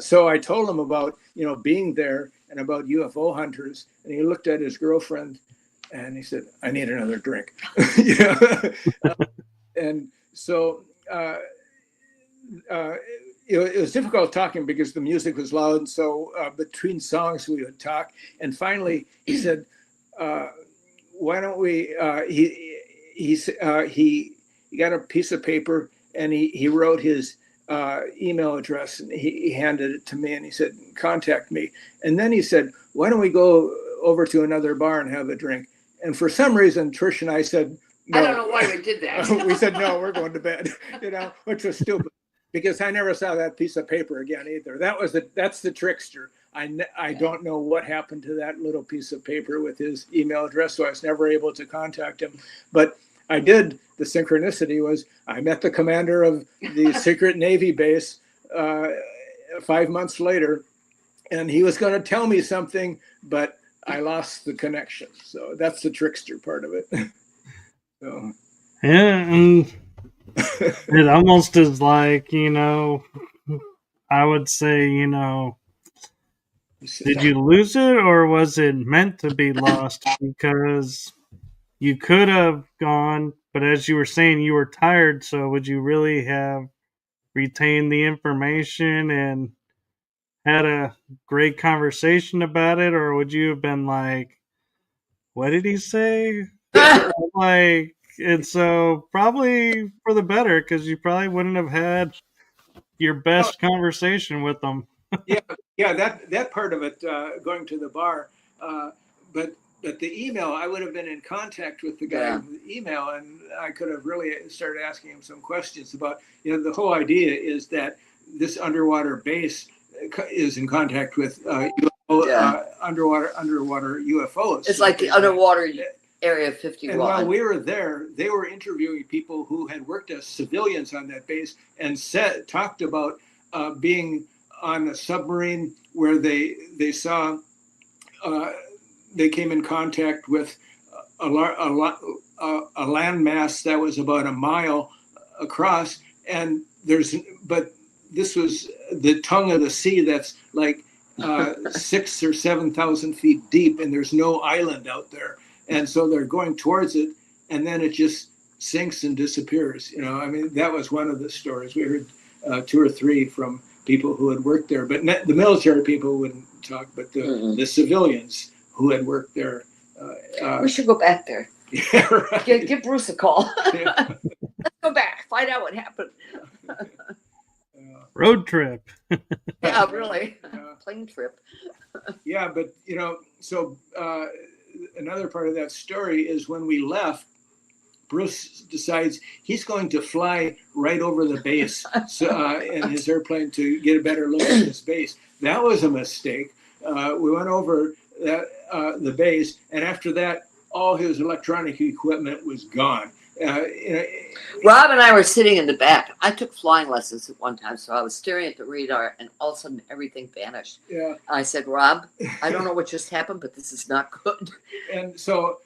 So I told him about, being there and about UFO hunters. And he looked at his girlfriend and he said, I need another drink. And so it was difficult talking because the music was loud. And so between songs, we would talk. And finally, he said, why don't we, he got a piece of paper and he wrote his email address, and he handed it to me, and he said, contact me. And then he said, why don't we go over to another bar and have a drink? And for some reason, Trish and I said, no. I don't know why we did that. We said, no, we're going to bed, which was stupid, because I never saw that piece of paper again either. That's the trickster. I don't know what happened to that little piece of paper with his email address, so I was never able to contact him. But I did. The synchronicity was I met the commander of the secret Navy base 5 months later, and he was going to tell me something, but I lost the connection. So that's the trickster part of it. So. Yeah, and it almost is like, I would say, did you lose it, or was it meant to be lost? Because you could have gone, but as you were saying, you were tired. So would you really have retained the information and had a great conversation about it? Or would you have been like, what did he say? And so probably for the better, because you probably wouldn't have had your best conversation with them. Yeah, that part of it, going to the bar, but the email, I would have been in contact with the guy with the email, and I could have really started asking him some questions about, the whole idea is that this underwater base is in contact with underwater UFOs. It's like the underwater Area 51. And while we were there, they were interviewing people who had worked as civilians on that base and talked about being on a submarine where they saw they came in contact with a landmass that was about a mile across, and but this was the tongue of the sea that's like 6,000 or 7,000 feet deep, and there's no island out there, and so they're going towards it, and then it just sinks and disappears. That was one of the stories we heard, 2 or 3 from people who had worked there, but the military people wouldn't talk, but the civilians who had worked there. We should go back there. Yeah, right. Give Bruce a call. Yeah. Let's go back, find out what happened. Road trip. Yeah, really. Plane trip. Yeah, but so another part of that story is when we left, Bruce decides he's going to fly right over the base in his airplane to get a better look at this base. That was a mistake. We went over the base, and after that, all his electronic equipment was gone. Rob and I were sitting in the back. I took flying lessons at one time, so I was staring at the radar, and all of a sudden everything vanished. Yeah. I said, Rob, I don't know what just happened, but this is not good. And so,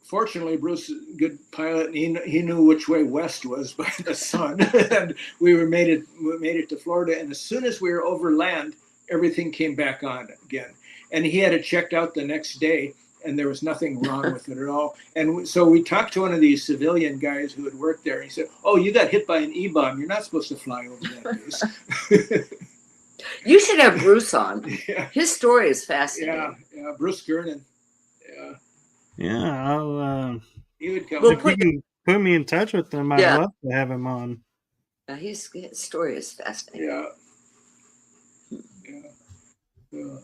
fortunately, Bruce is a good pilot, and he knew which way west was by the sun. And we made it to Florida, and as soon as we were over land, everything came back on again. And he had it checked out the next day, and there was nothing wrong with it at all. And so we talked to one of these civilian guys who had worked there. He said, "Oh, you got hit by an E-bomb. You're not supposed to fly over that base." You should have Bruce on. Yeah. His story is fascinating. Yeah, Bruce Gernon. Yeah, I'll he would come. We'll if you can put me in touch with him, I'd love to have him on. His story is fascinating. Yeah.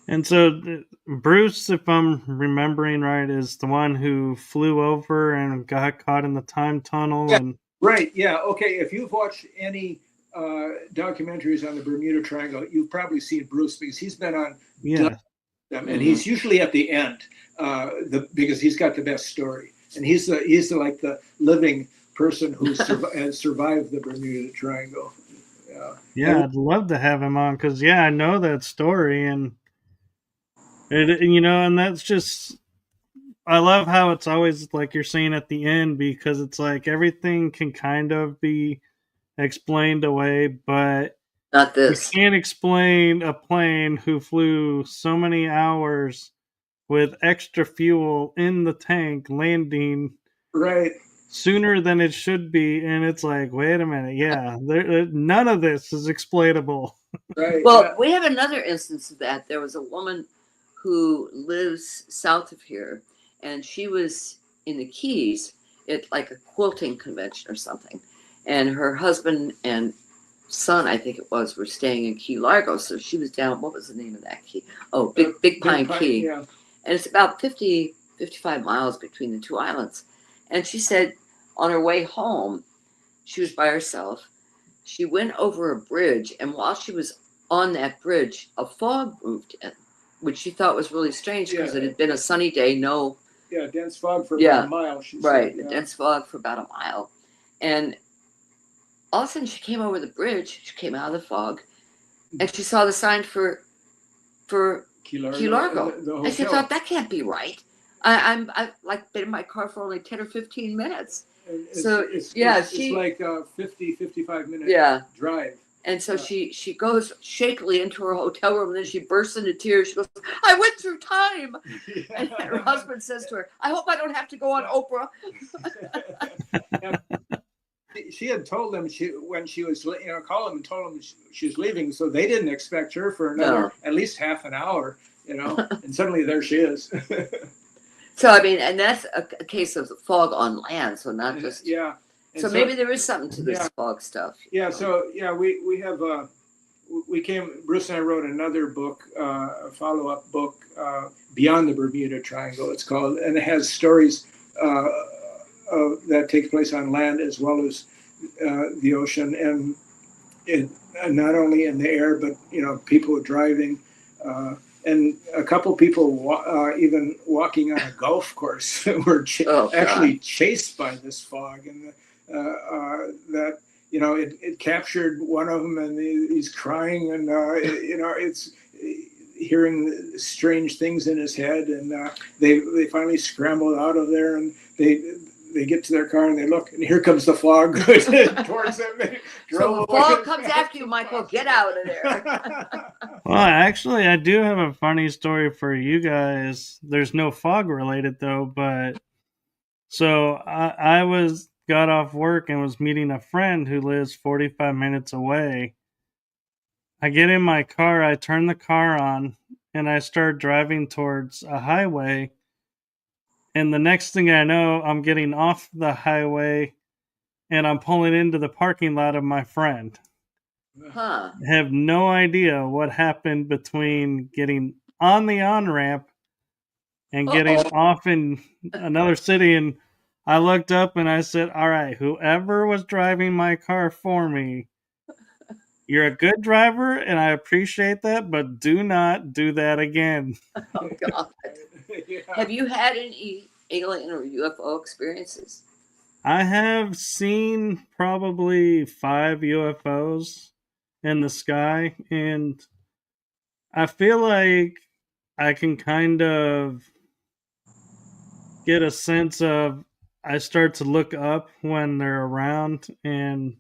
And so Bruce, if I'm remembering right, is the one who flew over and got caught in the time tunnel. Yeah. And Right. Yeah. Okay. If you've watched any documentaries on the Bermuda Triangle, you've probably seen Bruce because he's been on them, and he's usually at the end because he's got the best story, and he's like the living person who has survived the Bermuda Triangle. Yeah, I'd love to have him on because I know that story, and and that's just, I love how it's always like you're saying at the end, because it's like everything can kind of be explained away, but not this. You can't explain a plane who flew so many hours with extra fuel in the tank landing right sooner than it should be, and it's like, wait a minute, none of this is explainable. Right. Well, we have another instance of that. There was a woman who lives south of here, and she was in the Keys at like a quilting convention or something, and her husband and son, I think it was, were staying in Key Largo. So she was down, what was the name of that key? Oh, Big Pine Key. Yeah. And it's about 55 miles between the two islands. And she said on her way home, she was by herself. She went over a bridge, and while she was on that bridge, a fog moved in, which she thought was really strange because it had been a sunny day, dense fog for about a mile. Right, dense fog for about a mile. And all of a sudden she came over the bridge, she came out of the fog, and she saw the sign for Key Largo. And she thought, that can't be right. I've like been in my car for only 10 or 15 minutes. It's like a 55 minute drive. And so she goes shakily into her hotel room, and then she bursts into tears. She goes, I went through time. And her husband says to her, I hope I don't have to go on Oprah. She had told them when she was, called them and told them she was leaving, so they didn't expect her for another at least half an hour, and suddenly there she is. So I mean, and that's a case of fog on land, so not just So maybe there is something to this fog stuff. Yeah. So we have Bruce and I wrote another book, a follow-up book, Beyond the Bermuda Triangle. It's called, and it has stories that take place on land as well as the ocean, and not only in the air, but people driving, and a couple people even walking on a golf course were actually chased by this fog, and that it captured one of them, and he's crying, and it's hearing strange things in his head, and they finally scrambled out of there, and they get to their car and they look, and here comes the fog towards them. So the fog comes after you, Michael. Get out of there. Well, actually, I do have a funny story for you guys. There's no fog related though, but so I got off work and was meeting a friend who lives 45 minutes away. I get in my car, I turn the car on, and I start driving towards a highway. And the next thing I know, I'm getting off the highway and I'm pulling into the parking lot of my friend. I have no idea what happened between getting on the on-ramp and getting off in another city. And I looked up and I said, all right, whoever was driving my car for me, you're a good driver and I appreciate that, but do not do that again. Oh, God. Have you had any alien or UFO experiences? I have seen probably 5 UFOs in the sky, and I feel like I can kind of get a sense of I start to look up when they're around, and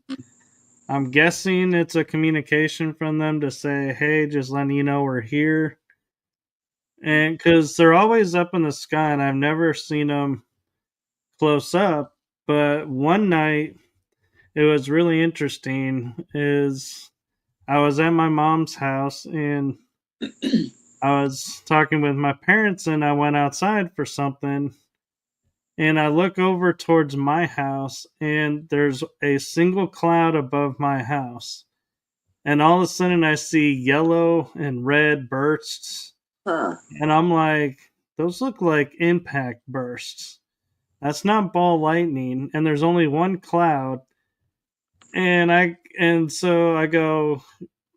I'm guessing it's a communication from them to say, "Hey, just letting you know we're here." And because they're always up in the sky, and I've never seen them close up. But one night, it was really interesting. Is I was at my mom's house, and I was talking with my parents, and I went outside for something, and I look over towards my house, and there's a single cloud above my house. And all of a sudden, I see yellow and red bursts. Huh. And I'm like, those look like impact bursts. That's not ball lightning. And there's only one cloud. And so I go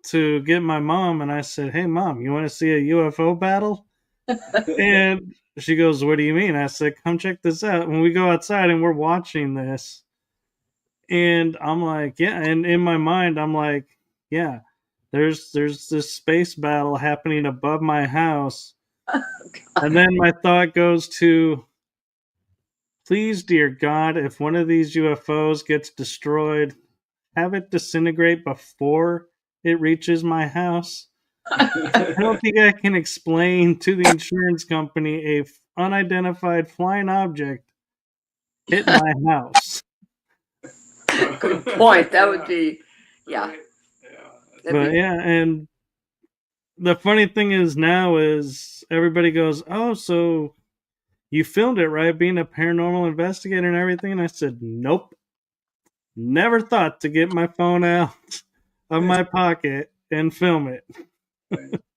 to get my mom, and I said, "Hey, Mom, you want to see a UFO battle?" And she goes, "What do you mean?" I said, "Come check this out." When we go outside and we're watching this, and I'm like, "Yeah." And in my mind, I'm like, "Yeah, there's this space battle happening above my house." And then my thought goes to, please, dear God, if one of these UFOs gets destroyed, have it disintegrate before it reaches my house. I don't think I can explain to the insurance company a unidentified flying object hit my house. Good point. That would be, yeah. But yeah, and the funny thing is now is everybody goes, "Oh, so you filmed it, right? Being a paranormal investigator and everything." And I said, "Nope. Never thought to get my phone out of my pocket and film it."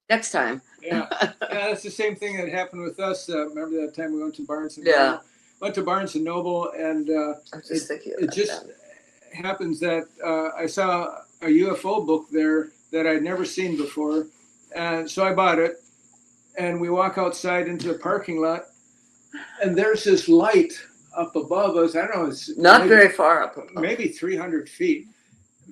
Next time. Yeah, that's the same thing that happened with us. Remember that time we went to Barnes and Yeah. Noble? Went to Barnes and Noble, and it just happens that I saw a UFO book there that I'd never seen before, and so I bought it. And we walk outside into the parking lot, and there's this light up above us. I don't know, it's not very far up above. Maybe 300 feet,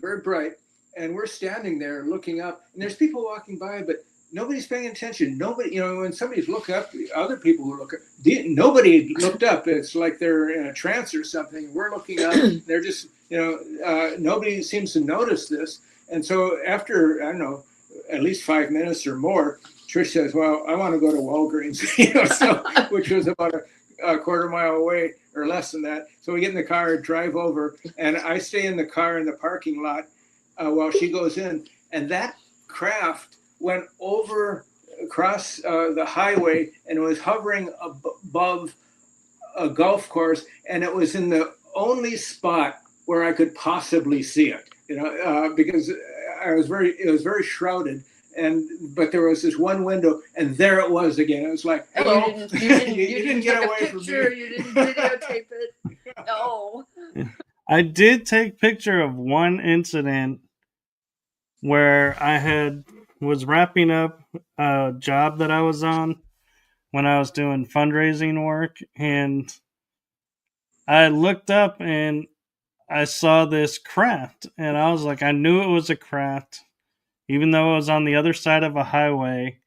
very bright. And we're standing there looking up, and there's people walking by, but nobody's paying attention. Nobody, when somebody's looking up, other people will look up. Nobody looked up. It's like they're in a trance or something. We're looking up. They're just, nobody seems to notice this. And so after, I don't know, at least 5 minutes or more, Trish says, "Well, I want to go to Walgreens," which was about a quarter mile away or less than that. So we get in the car, drive over, and I stay in the car in the parking lot while she goes in. And that craft went across the highway, and it was hovering above a golf course, and it was in the only spot where I could possibly see it, because it was very shrouded. But there was this one window, and there it was again. It was like, hello. You didn't get away from me. You didn't videotape it. No. I did take picture of one incident where I was wrapping up a job that I was on when I was doing fundraising work, and I looked up and I saw this craft, and I was like, I knew it was a craft, even though it was on the other side of a highway.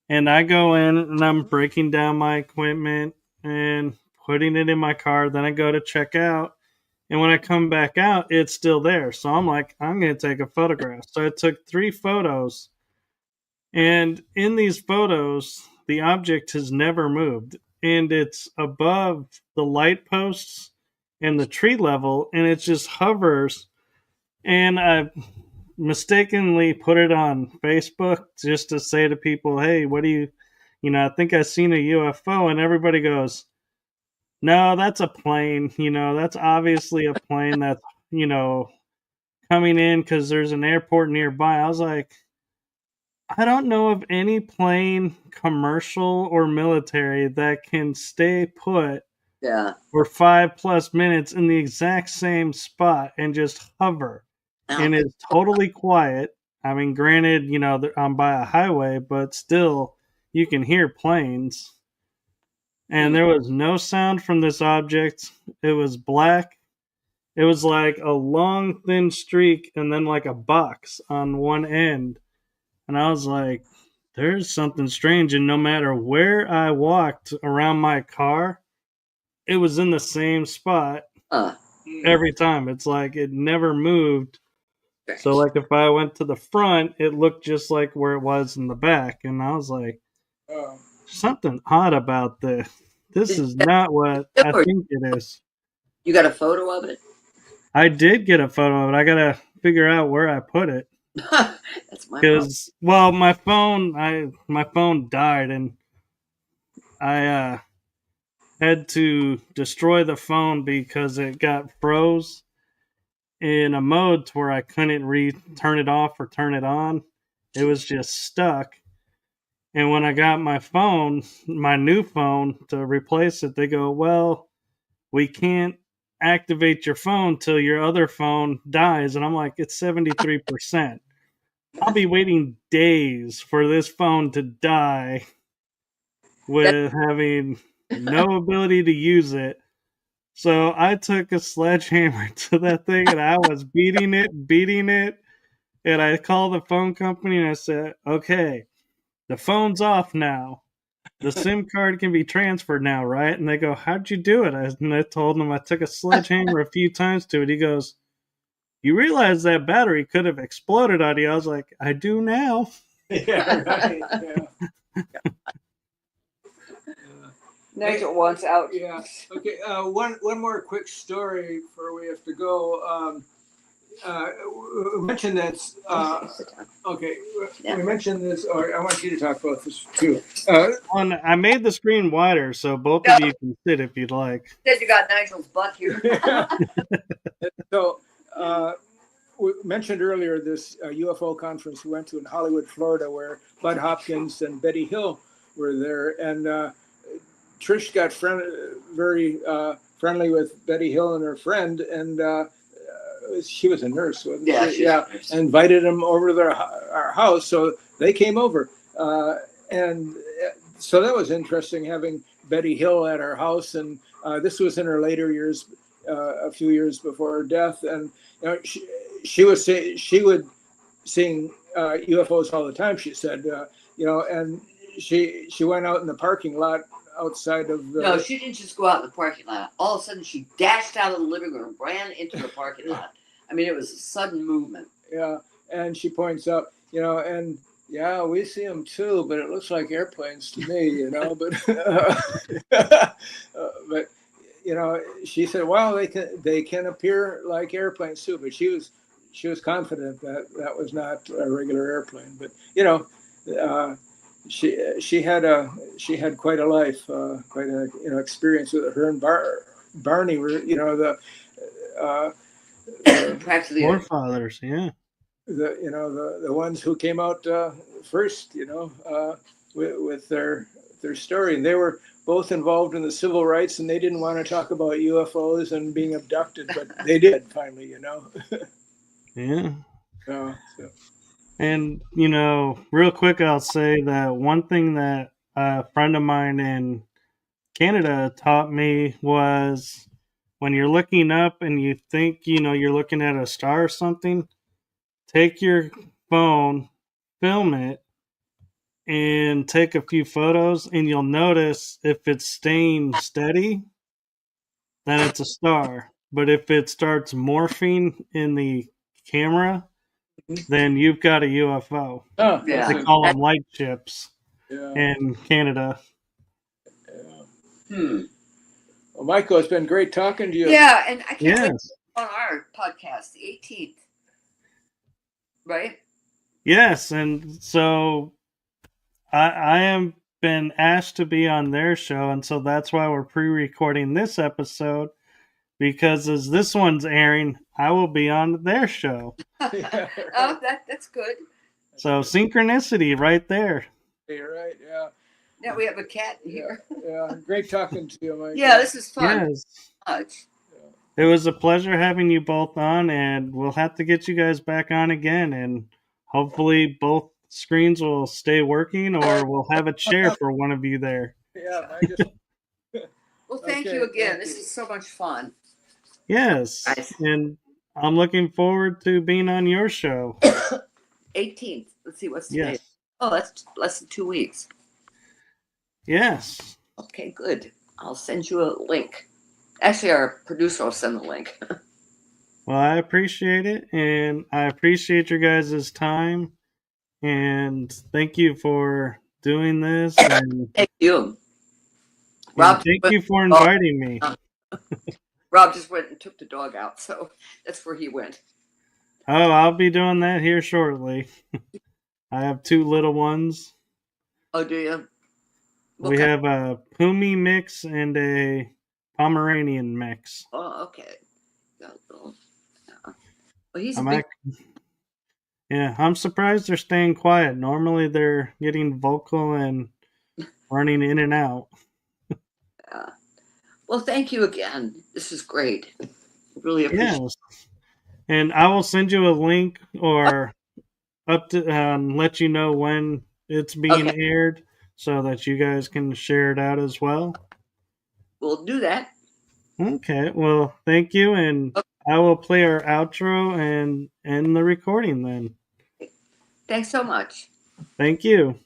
And I go in and I'm breaking down my equipment and putting it in my car. Then I go to check out. And when I come back out, it's still there. So I'm like, I'm going to take a photograph. So I took 3 photos. And in these photos, the object has never moved. And it's above the light posts and the tree level. And it just hovers. And I mistakenly put it on Facebook just to say to people, "Hey, what do you, I think I seen a UFO." And everybody goes, "No, that's a plane. That's obviously a plane that's, coming in because there's an airport nearby." I was like, I don't know of any plane, commercial or military, that can stay put for 5+ minutes in the exact same spot and just hover. And it's totally quiet. I mean, granted, I'm by a highway, but still, you can hear planes. and there was no sound from this object. It was black. It was like a long, thin streak and then like a box on one end. And I was like, there's something strange. And no matter where I walked around my car, it was in the same spot every time. It's like it never moved. So, like, if I went to the front, it looked just like where it was in the back. And I was like, something odd about this. This is not what I think it is. You got a photo of it? I did get a photo of it. I got to figure out where I put it. That's my problem. Because, well, my phone died, and I had to destroy the phone because it got froze in a mode to where I couldn't turn it off or turn it on. It was just stuck. And when I got my phone, my new phone, to replace it, they go, well, we can't activate your phone till your other phone dies. And I'm like, it's 73%. I'll be waiting days for this phone to die with having no ability to use it. So I took a sledgehammer to that thing and I was beating it. And I called the phone company and I said, okay, the phone's off now. The SIM card can be transferred now, right? And they go, how'd you do it? And I told them I took a sledgehammer a few times to it. He goes, you realize that battery could have exploded on you. I was like, I do now. Yeah, right. Yeah. Nigel wants out. Yeah. Okay. One more quick story before we have to go. We mentioned that. Okay. We mentioned this, or I want you to talk about this too. I made the screen wider so both of you can sit if you'd like. Said you got Nigel's butt here. So, we mentioned earlier this UFO conference we went to in Hollywood, Florida, where Bud Hopkins and Betty Hill were there, and Trish got very friendly with Betty Hill and her friend, and she was a nurse, wasn't she? Yeah, invited them over to our house, so they came over, and so that was interesting having Betty Hill at our house, and this was in her later years, a few years before her death, and you know, she would seeing UFOs all the time. She said, you know, and she went out in the parking lot outside of the... No, she didn't just go out in the parking lot. All of a sudden, she dashed out of the living room, ran into the parking lot. I mean, it was a sudden movement. Yeah, and she points out, you know, and yeah, we see them too, but it looks like airplanes to me, you know. But but you know, she said, well, they can appear like airplanes too. But she was confident that that was not a regular airplane. But you know, she had quite a life, quite a experience with her and Barney were practically forefathers, yeah. The ones who came out first, with their story, and they were both involved in the civil rights, and they didn't want to talk about UFOs and being abducted, but they did finally, Yeah. So. And, real quick, I'll say that one thing that a friend of mine in Canada taught me was when you're looking up and you think, you're looking at a star or something, take your phone, film it, and take a few photos, and you'll notice if it's staying steady, then it's a star. But if it starts morphing in the camera, then you've got a UFO. Oh, yeah. They call them light ships in Canada. Yeah. Well, Michael, it's been great talking to you. Yeah, and I can't wait on our podcast, the 18th. Right? Yes, and so I am been asked to be on their show, and so that's why we're pre-recording this episode, because as this one's airing, I will be on their show. Oh, that's good. So synchronicity right there. You're right, yeah. Now we have a cat in here. Yeah, great talking to you, Mike. Yeah, this is fun. Yes. Much. It was a pleasure having you both on, and we'll have to get you guys back on again, and hopefully both screens will stay working, or we'll have a chair for one of you there. Yeah, Well, thank you again. This is so much fun. Yes. Nice. And I'm looking forward to being on your show. 18th. Let's see what's today. Yes. Oh, that's less than 2 weeks. Yes. Okay, good. I'll send you a link. Actually, our producer will send the link. Well, I appreciate it, and I appreciate your guys' time, and thank you for doing this, and Thank you. thank you for inviting me. Rob just went and took the dog out, so that's where he went. Oh, I'll be doing that here shortly. I have 2 little ones. Oh, do you? We have a Pumi mix and a Pomeranian mix. Oh, okay. Well, he's a big... Yeah, I'm surprised they're staying quiet. Normally they're getting vocal and running in and out. Well, thank you again. This is great. Really appreciate it. Yes. And I will send you a link or up to let you know when it's being aired so that you guys can share it out as well. We'll do that. Okay, well, thank you, and I will play our outro and end the recording then. Thanks so much. Thank you.